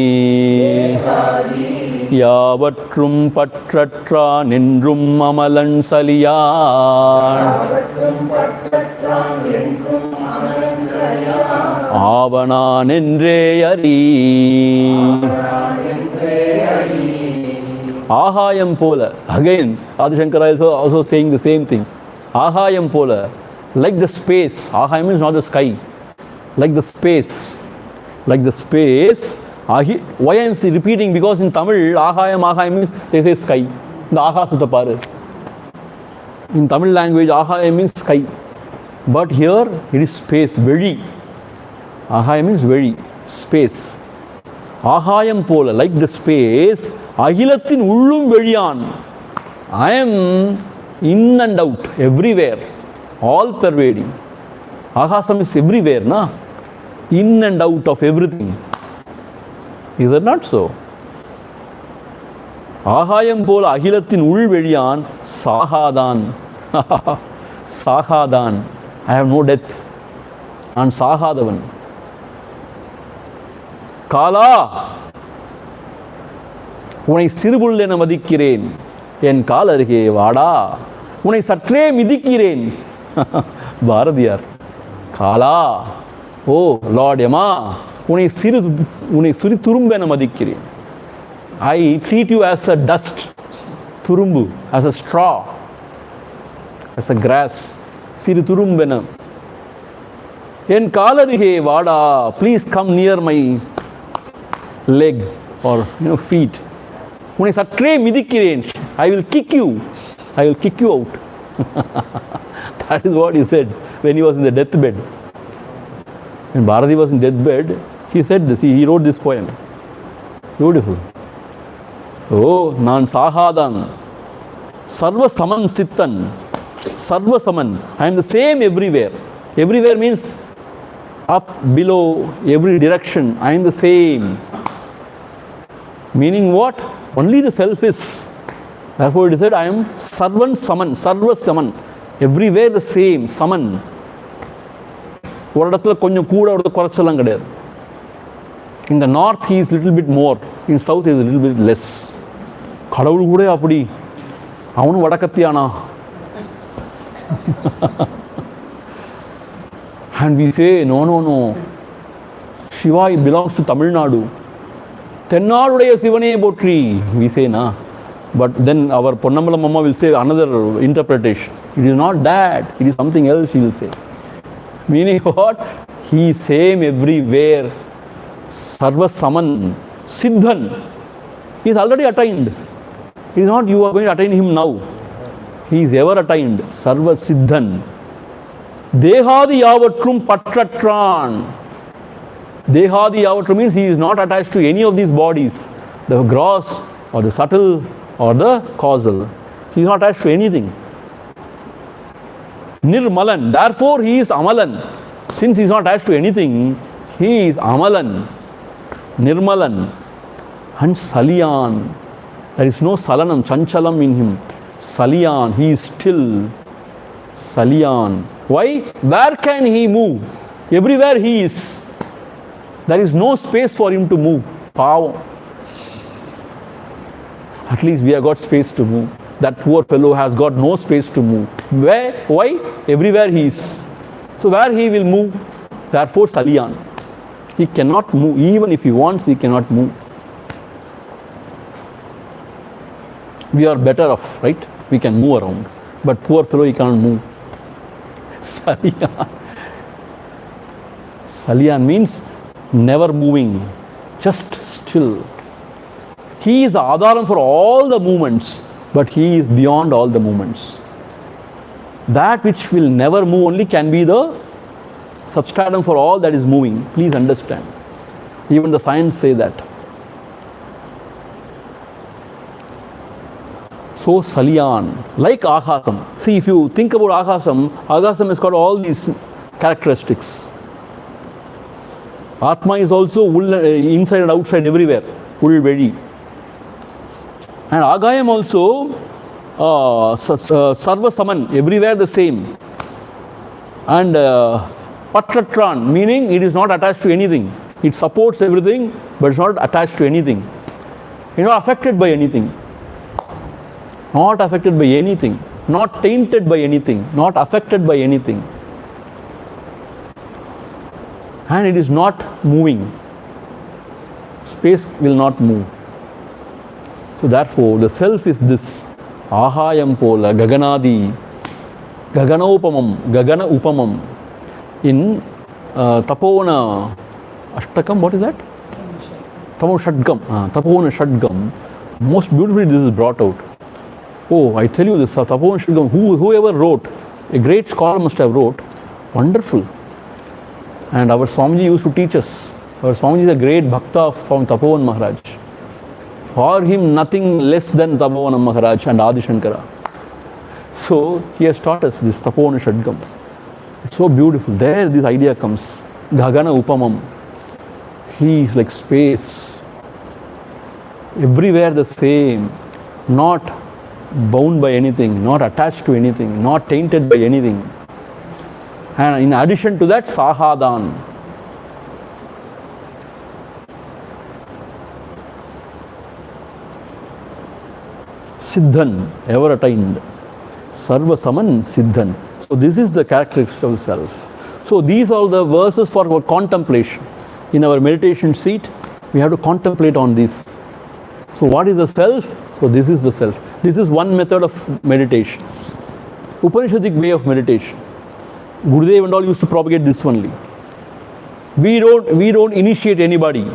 யாவற்றும் பற்றற்றான் என்றும் அமலன் சலியான் ஆவனான் என்றே அறி. ஆகாயம் போல, again Adi Shankara is also saying the same thing. ஆகாயம் போல, like the space. ஆகாயம் means not the sky, like the space, like the space. Why I am repeating? Because in Tamil, ஆகாயம் means they say sky. இந்த ஆகாசத்தை பாரு. In Tamil language, ஆகாயம் means sky, but here it is space, வெளி. ஆகாயம் means வெளி, space. ஆகாயம் போல, like the space, அகிலத்தின் உள்ளும் வெளியான். I am in and out, everywhere, all pervading. Akasam is everywhere, na? In and out of everything. Is it not so? ஆகாயம் போல அகிலத்தின் உள் வெளியான் சாகாதான். சாகாதான். I have no death. நான் சாகாதவன். காலா, உன்னை சிறுபுல் என மதிக்கிறேன், என் கால் அருகே வாடா, உன்னை சற்றே மிதிக்கிறேன். பாரதியார். காலா, ஓ லார்ட் யமா, உன்னை சிறு துரும்பு என மதிக்கிறேன். I treat you as a dust, துரும்பு, as a straw, as a grass, சிறு துரும்பென. என் காலருகே வாடா, please come near my leg or feet. உன்னை சற்றே மிதிக்கிறேன். I will kick you. I will kick you out. That is what he said when he was in the deathbed. When Bharati was in deathbed, he said this. He wrote this poem. Beautiful. So, நான் சாகாதான், சர்வ சமன் சித்தன், சர்வ சமன். I am the same everywhere. Everywhere means up, below, every direction. I am the same. Meaning what? Only the self is. Therefore it is said, I am sarvan saman, sarva saman. Everywhere the same, saman. ஒரு இடத்துல கொஞ்சம் கூட ஒரு குறைச்சலாம் கிடையாது. In the north he is little bit more, in south he is little bit less. கடவுள் கூட அப்படி, அவனும் வடக்கத்தியானா. And we say, no. Shiva belongs to Tamil Nadu. தென்னாடுடைய சிவனே போற்றி, we say, na. But then our Ponnambalam Amma will say another interpretation. It is not that, it is something else he will say. Meaning what? He is same everywhere. Sarva Saman, Siddhan. He is already attained. It is not you are going to attain him now. He is ever attained. Sarva Siddhan. Dehadi yavatrum patratran. Dehadi yavatrum means he is not attached to any of these bodies, the gross or the subtle or the causal. He is not attached to anything. Nirmalan. Therefore he is Amalan. Since he is not attached to anything, he is Amalan, Nirmalan, and Saliyan. There is no Salanam, Chanchalam in him. Saliyan. He is still. Saliyan. Why? Where can he move? Everywhere he is. There is no space for him to move. Pavam. At least we have got space to move. That poor fellow has got no space to move. Where? Why? Everywhere he is. So where he will move? Therefore Saliyan. He cannot move. Even if he wants, he cannot move. We are better off, right? We can move around. But poor fellow, he cannot move. Saliyan. Saliyan means never moving, just still. He is the Adharam for all the movements, but he is beyond all the movements. That which will never move only can be the substratum for all that is moving. Please understand. Even the science say that. So Saliyan, like Akasam. See, if you think about Akasam, Akasam has got all these characteristics. Atma is also inside and outside, everywhere. Ulvedi. And Agayam also, Sarva Saman, everywhere the same. And Patratran, meaning it is not attached to anything. It supports everything, but it's not attached to anything. You're not affected by anything. Not affected by anything. Not tainted by anything. Not affected by anything. And it is not moving. Space will not move. So therefore, the self is this. Ahayam pola, gaganadi, gagana upamam. In Tapona Ashtakam, what is that? Tapona Shadgam. Most beautifully this is brought out. Oh, I tell you this, Tapona Shadgam, whoever wrote, a great scholar must have wrote, wonderful. And our Swamiji used to teach us. Our Swamiji is a great bhakta of Swami Tapovan Maharaj. For him, nothing less than Tapovan Maharaj and Adi Shankara. So, he has taught us this Tapona Shadgam. It's so beautiful. There, this idea comes. Gagana Upamam. He is like space. Everywhere the same. Not bound by anything. Not attached to anything. Not tainted by anything. And in addition to that, Sahadan. Siddhan, ever attained. Sarva Saman Siddhan. So this is the characteristic of self. So these are the verses for our contemplation. In our meditation seat, we have to contemplate on this. So what is the self? So this is the self. This is one method of meditation. Upanishadic way of meditation. Gurudev and all used to propagate this only. We don't initiate anybody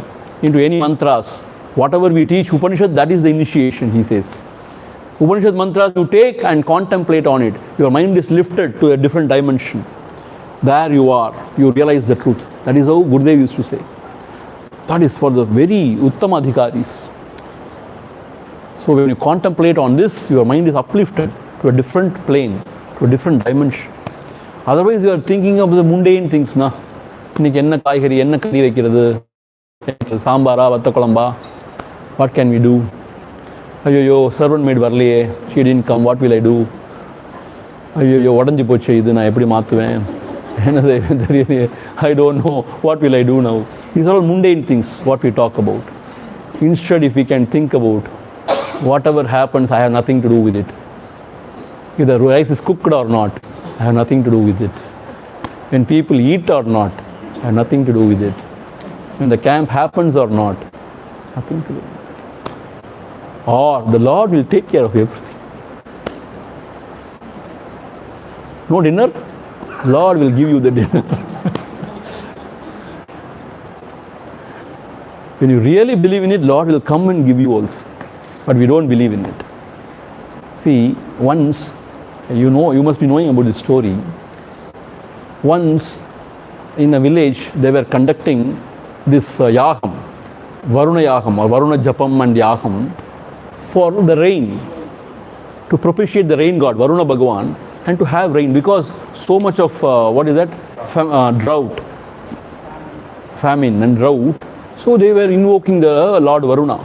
into any mantras. Whatever we teach Upanishad, that is the initiation, he says. Upanishad mantras you take and contemplate on it. Your mind is lifted to a different dimension. There you are. You realize the truth. That is how Gurudev used to say. That is for the very Uttama Adhikaris. So when you contemplate on this, your mind is uplifted to a different plane, to a different dimension. Otherwise, you are thinking of the mundane things. Na? What can we do? Ayyo, servant maid varliye, she didn't come, what will I do? Ayyo, odanji poche idu na eppadi maathuven. I don't know, what will I do now? These are all mundane things, what we talk about. Instead, if we can think about whatever happens, I have nothing to do with it. If the rice is cooked or not, I have nothing to do with it. When people eat or not, I have nothing to do with it. When the camp happens or not, nothing to do with it. Or the Lord will take care of everything. No dinner? Lord will give you the dinner. When you really believe in it, Lord will come and give you also. But we don't believe in it. See, once, you must be knowing about this story. Once, in a village, they were conducting this yagam, Varuna yagam or Varuna japam and yagam for the rain, to propitiate the rain god, Varuna Bhagavan, and to have rain, because so much of, drought, famine and drought, so they were invoking the Lord Varuna,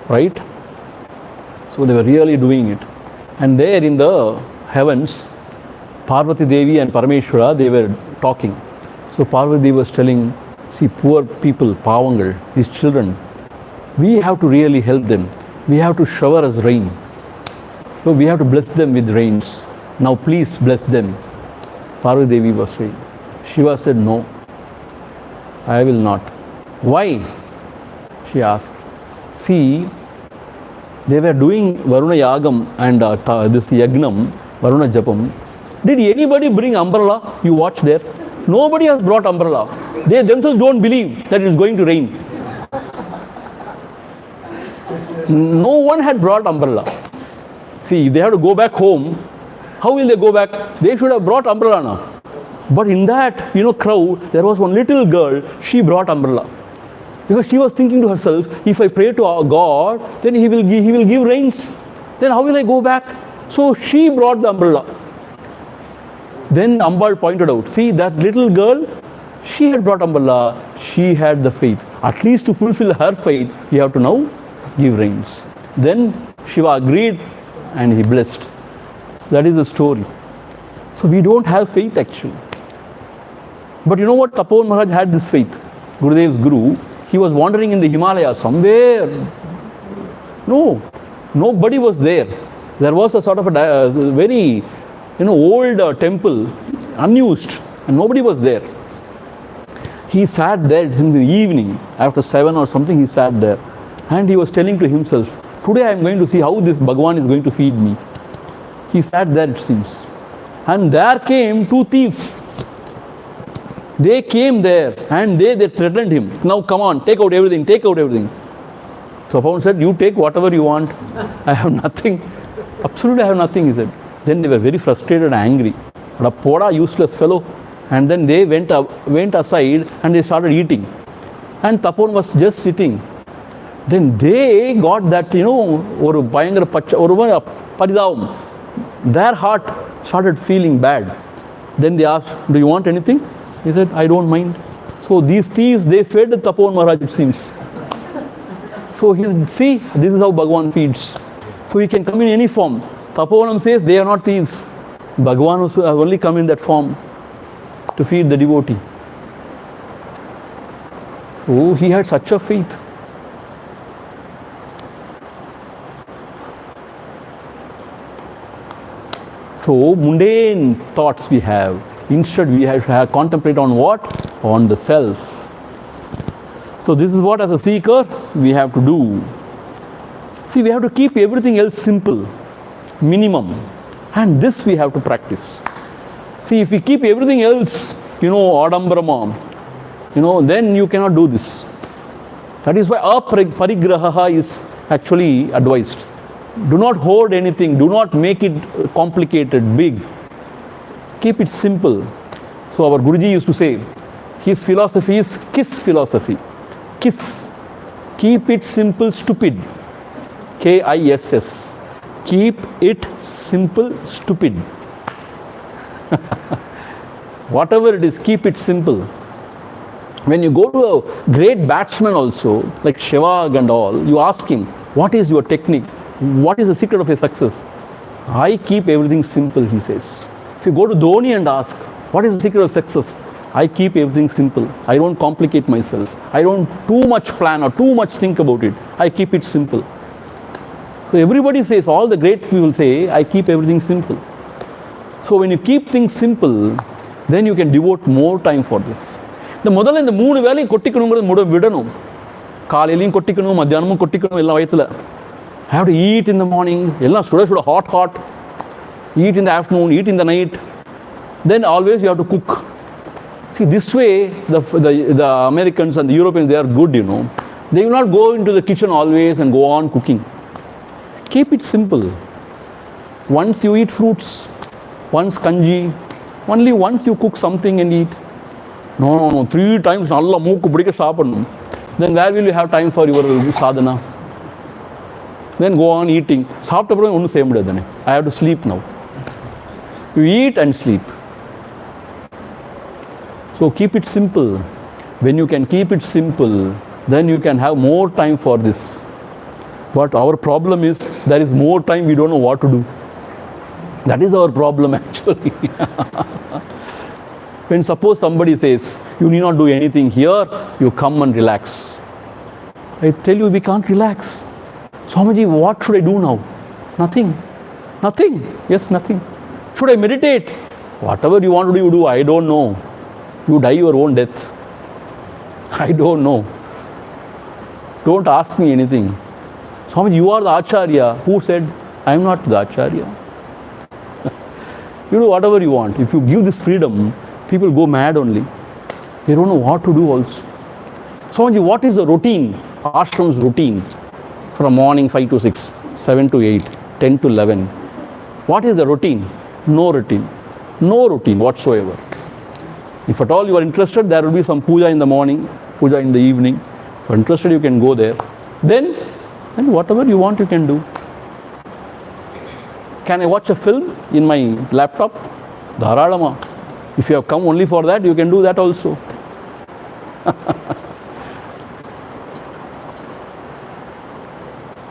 right? So they were really doing it. And there in the heavens, Parvati Devi and Parameshwara, they were talking. So Parvati Devi was telling, see, poor people, Pavangal, these children, we have to really help them. We have to shower us rain. So we have to bless them with rains. Now please bless them. Parvati Devi was saying. Shiva said, no, I will not. Why? She asked. See, they were doing Varuna Yagam and this Yagnam, Varuna Japam. Did anybody bring umbrella? You watch there. Nobody has brought umbrella. They themselves don't believe that it is going to rain. No one had brought umbrella. See, if they have to go back home, how will they go back? They should have brought umbrella now. But in that, crowd, there was one little girl, she brought umbrella. Because she was thinking to herself, if I pray to our God, then He will give rains. Then how will I go back? So she brought the umbrella. Then Ambal pointed out, see that little girl, she had brought umbrella, she had the faith. At least to fulfill her faith, you have to now give rains. Then Shiva agreed and he blessed. That is the story. So we don't have faith actually. But you know what? Tapovan Maharaj had this faith. Gurudev's Guru, He was wandering in the Himalayas somewhere. No, nobody was there. There was a sort of a very, old temple, unused, and nobody was there. He sat there in the evening, after 7 or something, he sat there. And he was telling to himself, today I am going to see how this Bhagavan is going to feed me. He sat there, it seems. And there came 2 thieves. They came there and they threatened him. Now come on, take out everything, take out everything. So Pawan said, you take whatever you want. I have nothing. Absolutely I have nothing, he said. Then they were very frustrated and angry. But a poda useless fellow. And then they went aside and they started eating. And Tapan was just sitting. Then they got that, paridavam. Their heart started feeling bad. Then they asked, do you want anything? He said, I don't mind. So these thieves, they fed Tapan Maharaj, it seems. So see, this is how Bhagavan feeds. So he can come in any form. Tapovanam says they are not thieves. Bhagavan has only come in that form to feed the devotee. So he had such a faith. So mundane thoughts we have. Instead we have to contemplate on what? On the self. So this is what as a seeker we have to do. See, we have to keep everything else simple, minimum. And this we have to practice. See, if we keep everything else, adambrama, then you cannot do this. That is why aparigraha is actually advised. Do not hoard anything. Do not make it complicated, big. Keep it simple. So our Guruji used to say, his philosophy is KISS philosophy. KISS. Keep it simple, stupid. KISS. Keep it simple, stupid. Whatever it is, keep it simple. When you go to a great batsman also, like Sehwag and all, you ask him, what is your technique? What is the secret of your success? I keep everything simple, he says. If you go to Dhoni and ask, what is the secret of success? I keep everything simple. I don't complicate myself. I don't too much plan or too much think about it. I keep it simple. So everybody says, all the great people say, I keep everything simple. So when you keep things simple, then you can devote more time for this. இந்த முதல்ல இந்த 3 வேலையும் கொட்டிக்கணுங்கிறது விடணும். காலையிலையும் கொட்டிக்கணும், மத்தியானமும் கொட்டிக்கணும், எல்லாம் வயிற்றுல. I have to eat in the morning, எல்லாம் சுட hot. Eat in the afternoon, eat in the night. Then always you have to cook. See, this way, the Americans and the Europeans, they are good, They will not go into the kitchen always and go on cooking. Keep it simple. Once you eat fruits, once kanji, only once you cook something and eat. No, 3 times, nalla mooku pidika saapannum. Then where will you have time for your sadhana? Then go on eating. Saaptappradum onnu seiya mudiyadane. I have to sleep now. You eat and sleep. So keep it simple. When you can keep it simple, then you can have more time for this. But our problem is, there is more time, we don't know what to do. That is our problem actually. When suppose somebody says, you need not do anything here, you come and relax. I tell you, we can't relax. Swamiji, what should I do now? Nothing. Yes, nothing. Should I meditate? Whatever you want to do, you do. I don't know. You die your own death. I don't know. Don't ask me anything. Swamiji, you are the Acharya. Who said? I am not the Acharya. You do whatever you want. If you give this freedom, people go mad only. They don't know what to do also. Swamiji, what is the routine? Ashram's routine. From morning 5 to 6, 7 to 8, 10 to 11. What is the routine? No routine. No routine whatsoever. If at all you are interested, there will be some puja in the morning, puja in the evening. If you are interested, you can go there. Then whatever you want, you can do. Can I watch a film in my laptop? Dharalama. If you have come only for that, you can do that also.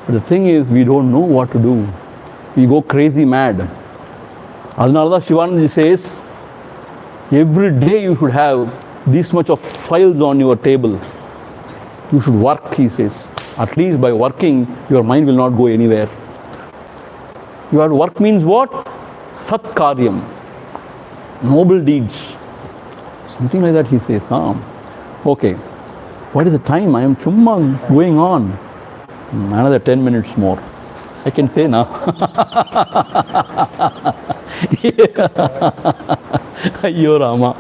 But the thing is, we don't know what to do. We go crazy mad. Adnarada Shivanandaji says, every day you should have this much of files on your table. You should work, he says. At least by working, your mind will not go anywhere. Your work means what? Sat karyam, noble deeds. Something like that he says. Okay. What is the time? I am chumma going on. Another 10 minutes more. I can say now. Ayyo Rama.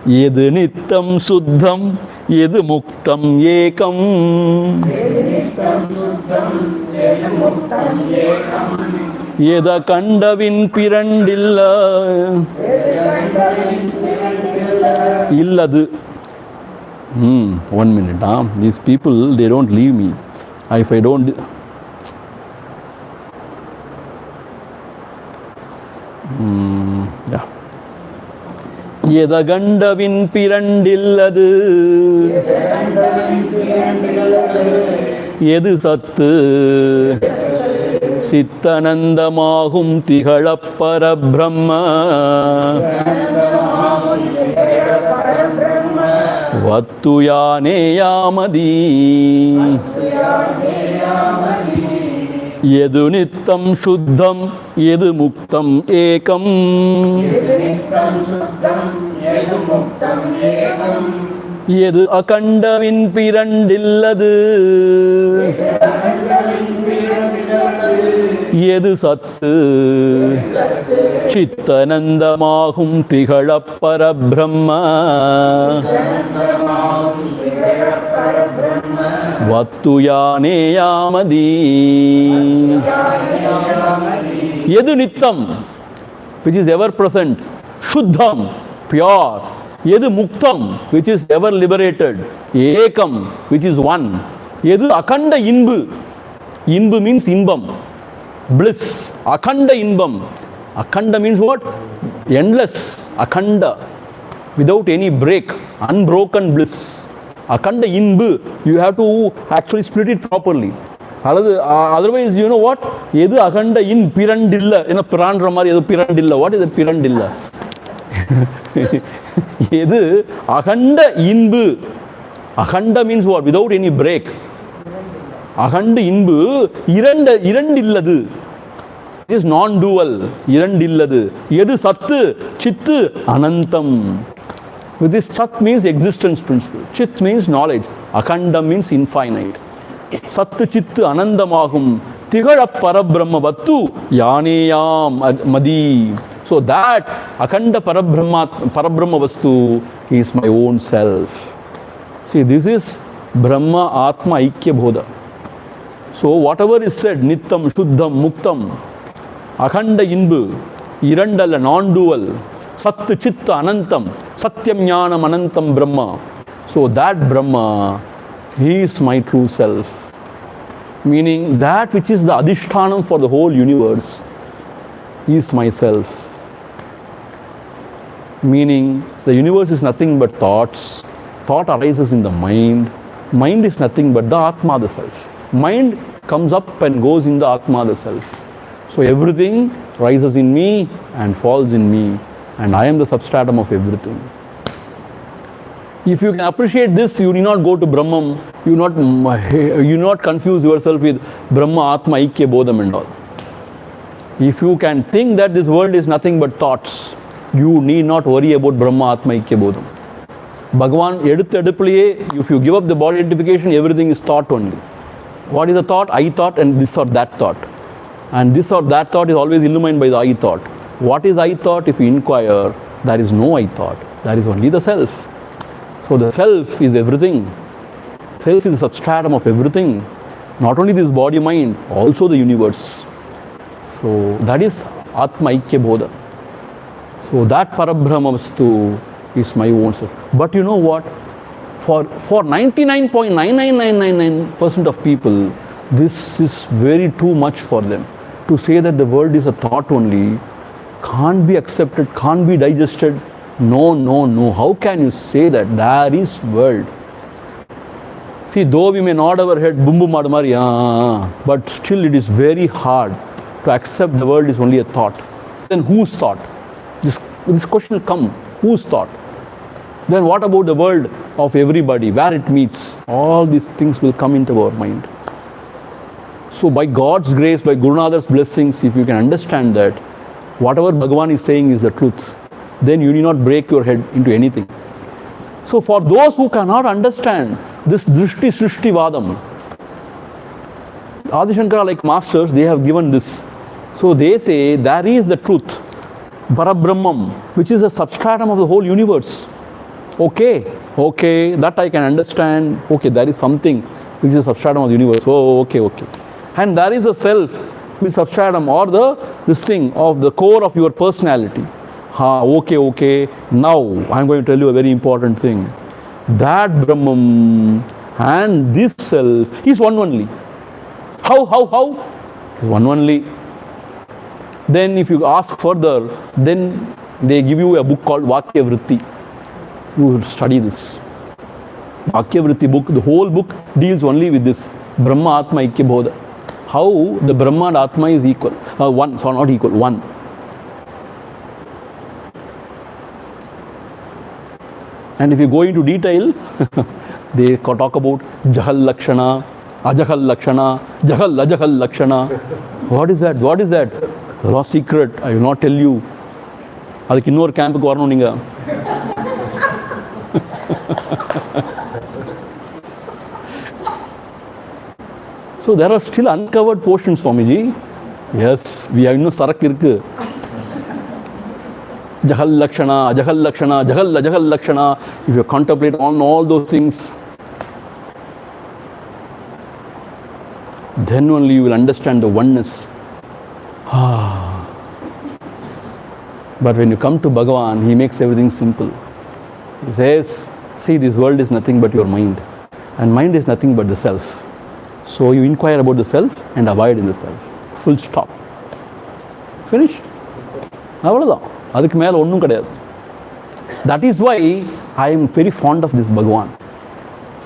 Yedu nittam suddham, yedu muktam ekam. Yeda kandavin pirandilla. Illadu. 1 minute. These people, they don't leave me. If I don't. Yeah. Yeda gandavin pirandilladu. Yedu sattu. Sittanandamahum tighalappara brahma. Vattu yane yamadi. Yedu nittam shuddham, yedu muktam ekam. Yedu akandavin pirandilladu. Yedu sattu. Chittanandamahum tighalappara brahma. Vattu yane yamadi. Yedu nittam, which is ever present. Shuddham, pure. Yedu muktam, which is ever liberated. Ekam, which is one. Yedu akanda inbu. Inbu means inbam. Bliss. Akanda inbam. Akanda means what? Endless. Akanda. Without any break. Unbroken bliss. Akanda inbu. You have to actually split it properly. Otherwise, you know what? Yedu akanda in pirandilla. In a pirandra mari, yedu pirandilla. What is a pirandilla? Yedu akanda inbu. Akanda means what? Without any break. Akanda inbu irandilladu. It is non-dual. Irandilladu. Yedu sattu, chittu, anantam. With this sat means existence principle. Chit means knowledge. Akanda means infinite. Sattu chittu anandamahum. Tighalappara brahma vattu yaneyam madi. So that akanda parabrahma vastu is my own self. See, this is Brahma Atma Aikya Bodha. So whatever is said, Nittam, Shuddham, Muktam, Akhanda Inbu, Irandala, non-dual, Sat Chitta Anantam, Satyam Jnanam Anantam Brahma. So that Brahma, he is my true self. Meaning that which is the Adhishthanam for the whole universe is myself. Meaning the universe is nothing but thoughts. Thought arises in the mind. Mind is nothing but the Atma, the self. Mind comes up and goes in the Atma, the self. So everything rises in me and falls in me, and I am the substratum of everything. If you can appreciate this, you need not go to Brahman, you not confuse yourself with Brahma, Atma, Aikya, Bodham and all. If you can think that this world is nothing but thoughts, you need not worry about Brahma, Atma, Aikya, Bodham. Bhagavan, if you give up the body identification, everything is thought only. What is a thought? I thought and this or that thought. And this or that thought is always illumined by the I thought. What is I thought? If you inquire, there is no I thought. There is only the self. So the self is everything. Self is the substratum of everything. Not only this body mind, also the universe. So that is Atma Aikya Bodha. So that Parabrahmavastu is my own self. But you know what? For 99.99999% of people, this is very too much for them. To say that the world is a thought only can't be accepted, can't be digested. No. How can you say that? There is world. See, though we may nod our head, bumbu madamari, but still it is very hard to accept the world is only a thought. Then whose thought? This question will come. Whose thought? Then what about the world of everybody, where it meets? All these things will come into our mind. So by God's grace, by Guru Nath's blessings, if you can understand that whatever Bhagavan is saying is the truth, then you need not break your head into anything. So for those who cannot understand this Drishti Srishti Vadam, Adi Shankara, like masters, they have given this. So they say there is the truth, Parabrahmam, which is a substratum of the whole universe. Okay, that I can understand. Okay, there is something which is a substratum of the universe. Oh, okay. And there is a self, which is substratum or this thing of the core of your personality. Okay. Now I'm going to tell you a very important thing. That Brahman and this self is one only. How? It's one only. Then if you ask further, then they give you a book called Vakya Vritti. You will study this. Vakya Vritti book, the whole book deals only with this. Brahma Atma Ikya Bodha. How the Brahma and Atma is equal. One, so not equal, one. And if you go into detail, they talk about Jahal Lakshana, Ajahal Lakshana, Jahal Ajahal Lakshana. What is that? The lost secret. I will not tell you. அதுக்கு இன்னொரு கேம்புக்கு வரணும் நீங்க. So there are still uncovered portions, Swamiji. Yes, we have இன்னும் சரக்கு இருக்கு. Jahal Lakshana, Ajahal Lakshana, Jahal Lakshana. If you contemplate on all those things, then only you will understand the oneness. But when you come to Bhagavan, he makes everything simple. He says, see, this world is nothing but your mind. And mind is nothing but the self. So you inquire about the self and abide in the self. Full stop. Finished. அவ்வளோதான். அதுக்கு மேலே ஒன்றும் கிடையாது. That is why I am very fond of this Bhagavan.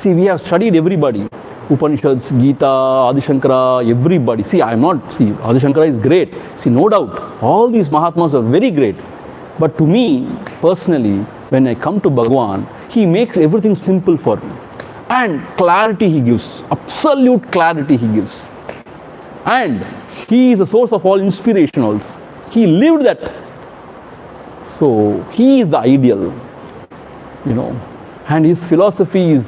See, we have studied everybody. Upanishads, Gita, Adi Shankara, everybody. See, Adi Shankara is great. See, no doubt, all these Mahatmas are very great. But to me, personally, when I come to Bhagavan, he makes everything simple for me. And clarity he gives, absolute clarity he gives. And he is the source of all inspiration also. He lived that. So, he is the ideal, and his philosophy is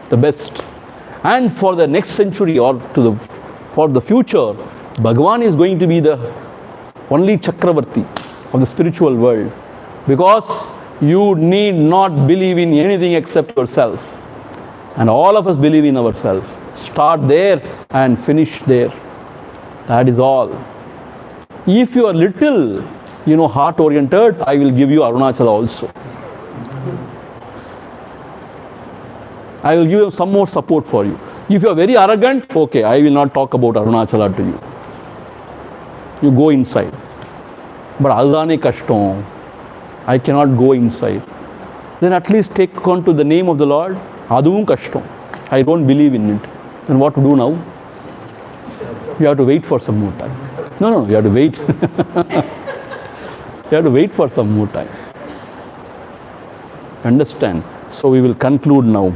the best. And for the next century or for the future, Bhagavan is going to be the only Chakravarti of the spiritual world, because you need not believe in anything except yourself. And all of us believe in ourselves. Start there and finish there. That is all. If you are little, heart oriented, I will give you Arunachala also. I will give you some more support for you. If you are very arrogant, okay, I will not talk about Arunachala to you. You go inside. But adane kashtam. I cannot go inside. Then at least take on to the name of the Lord. Aduvum kashtam. I don't believe in it. Then what to do now? You have to wait for some more time. No, you have to wait. You have to wait for some more time. Understand? So we will conclude now.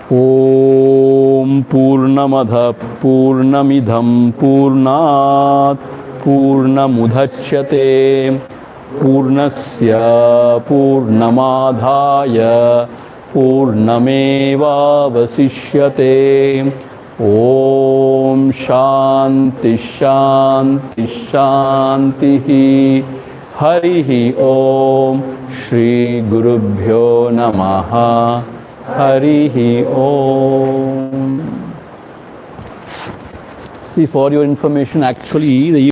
Om Purnamadha Purnamidham Purnat Purnamudhachyate Purnasya Purnamadhaya Purnameva Vasishyate. Om Shanti Shanti Shanti Harihi Om Shri Gurubhyo Namaha Harihi Om. See, for your information, actually, the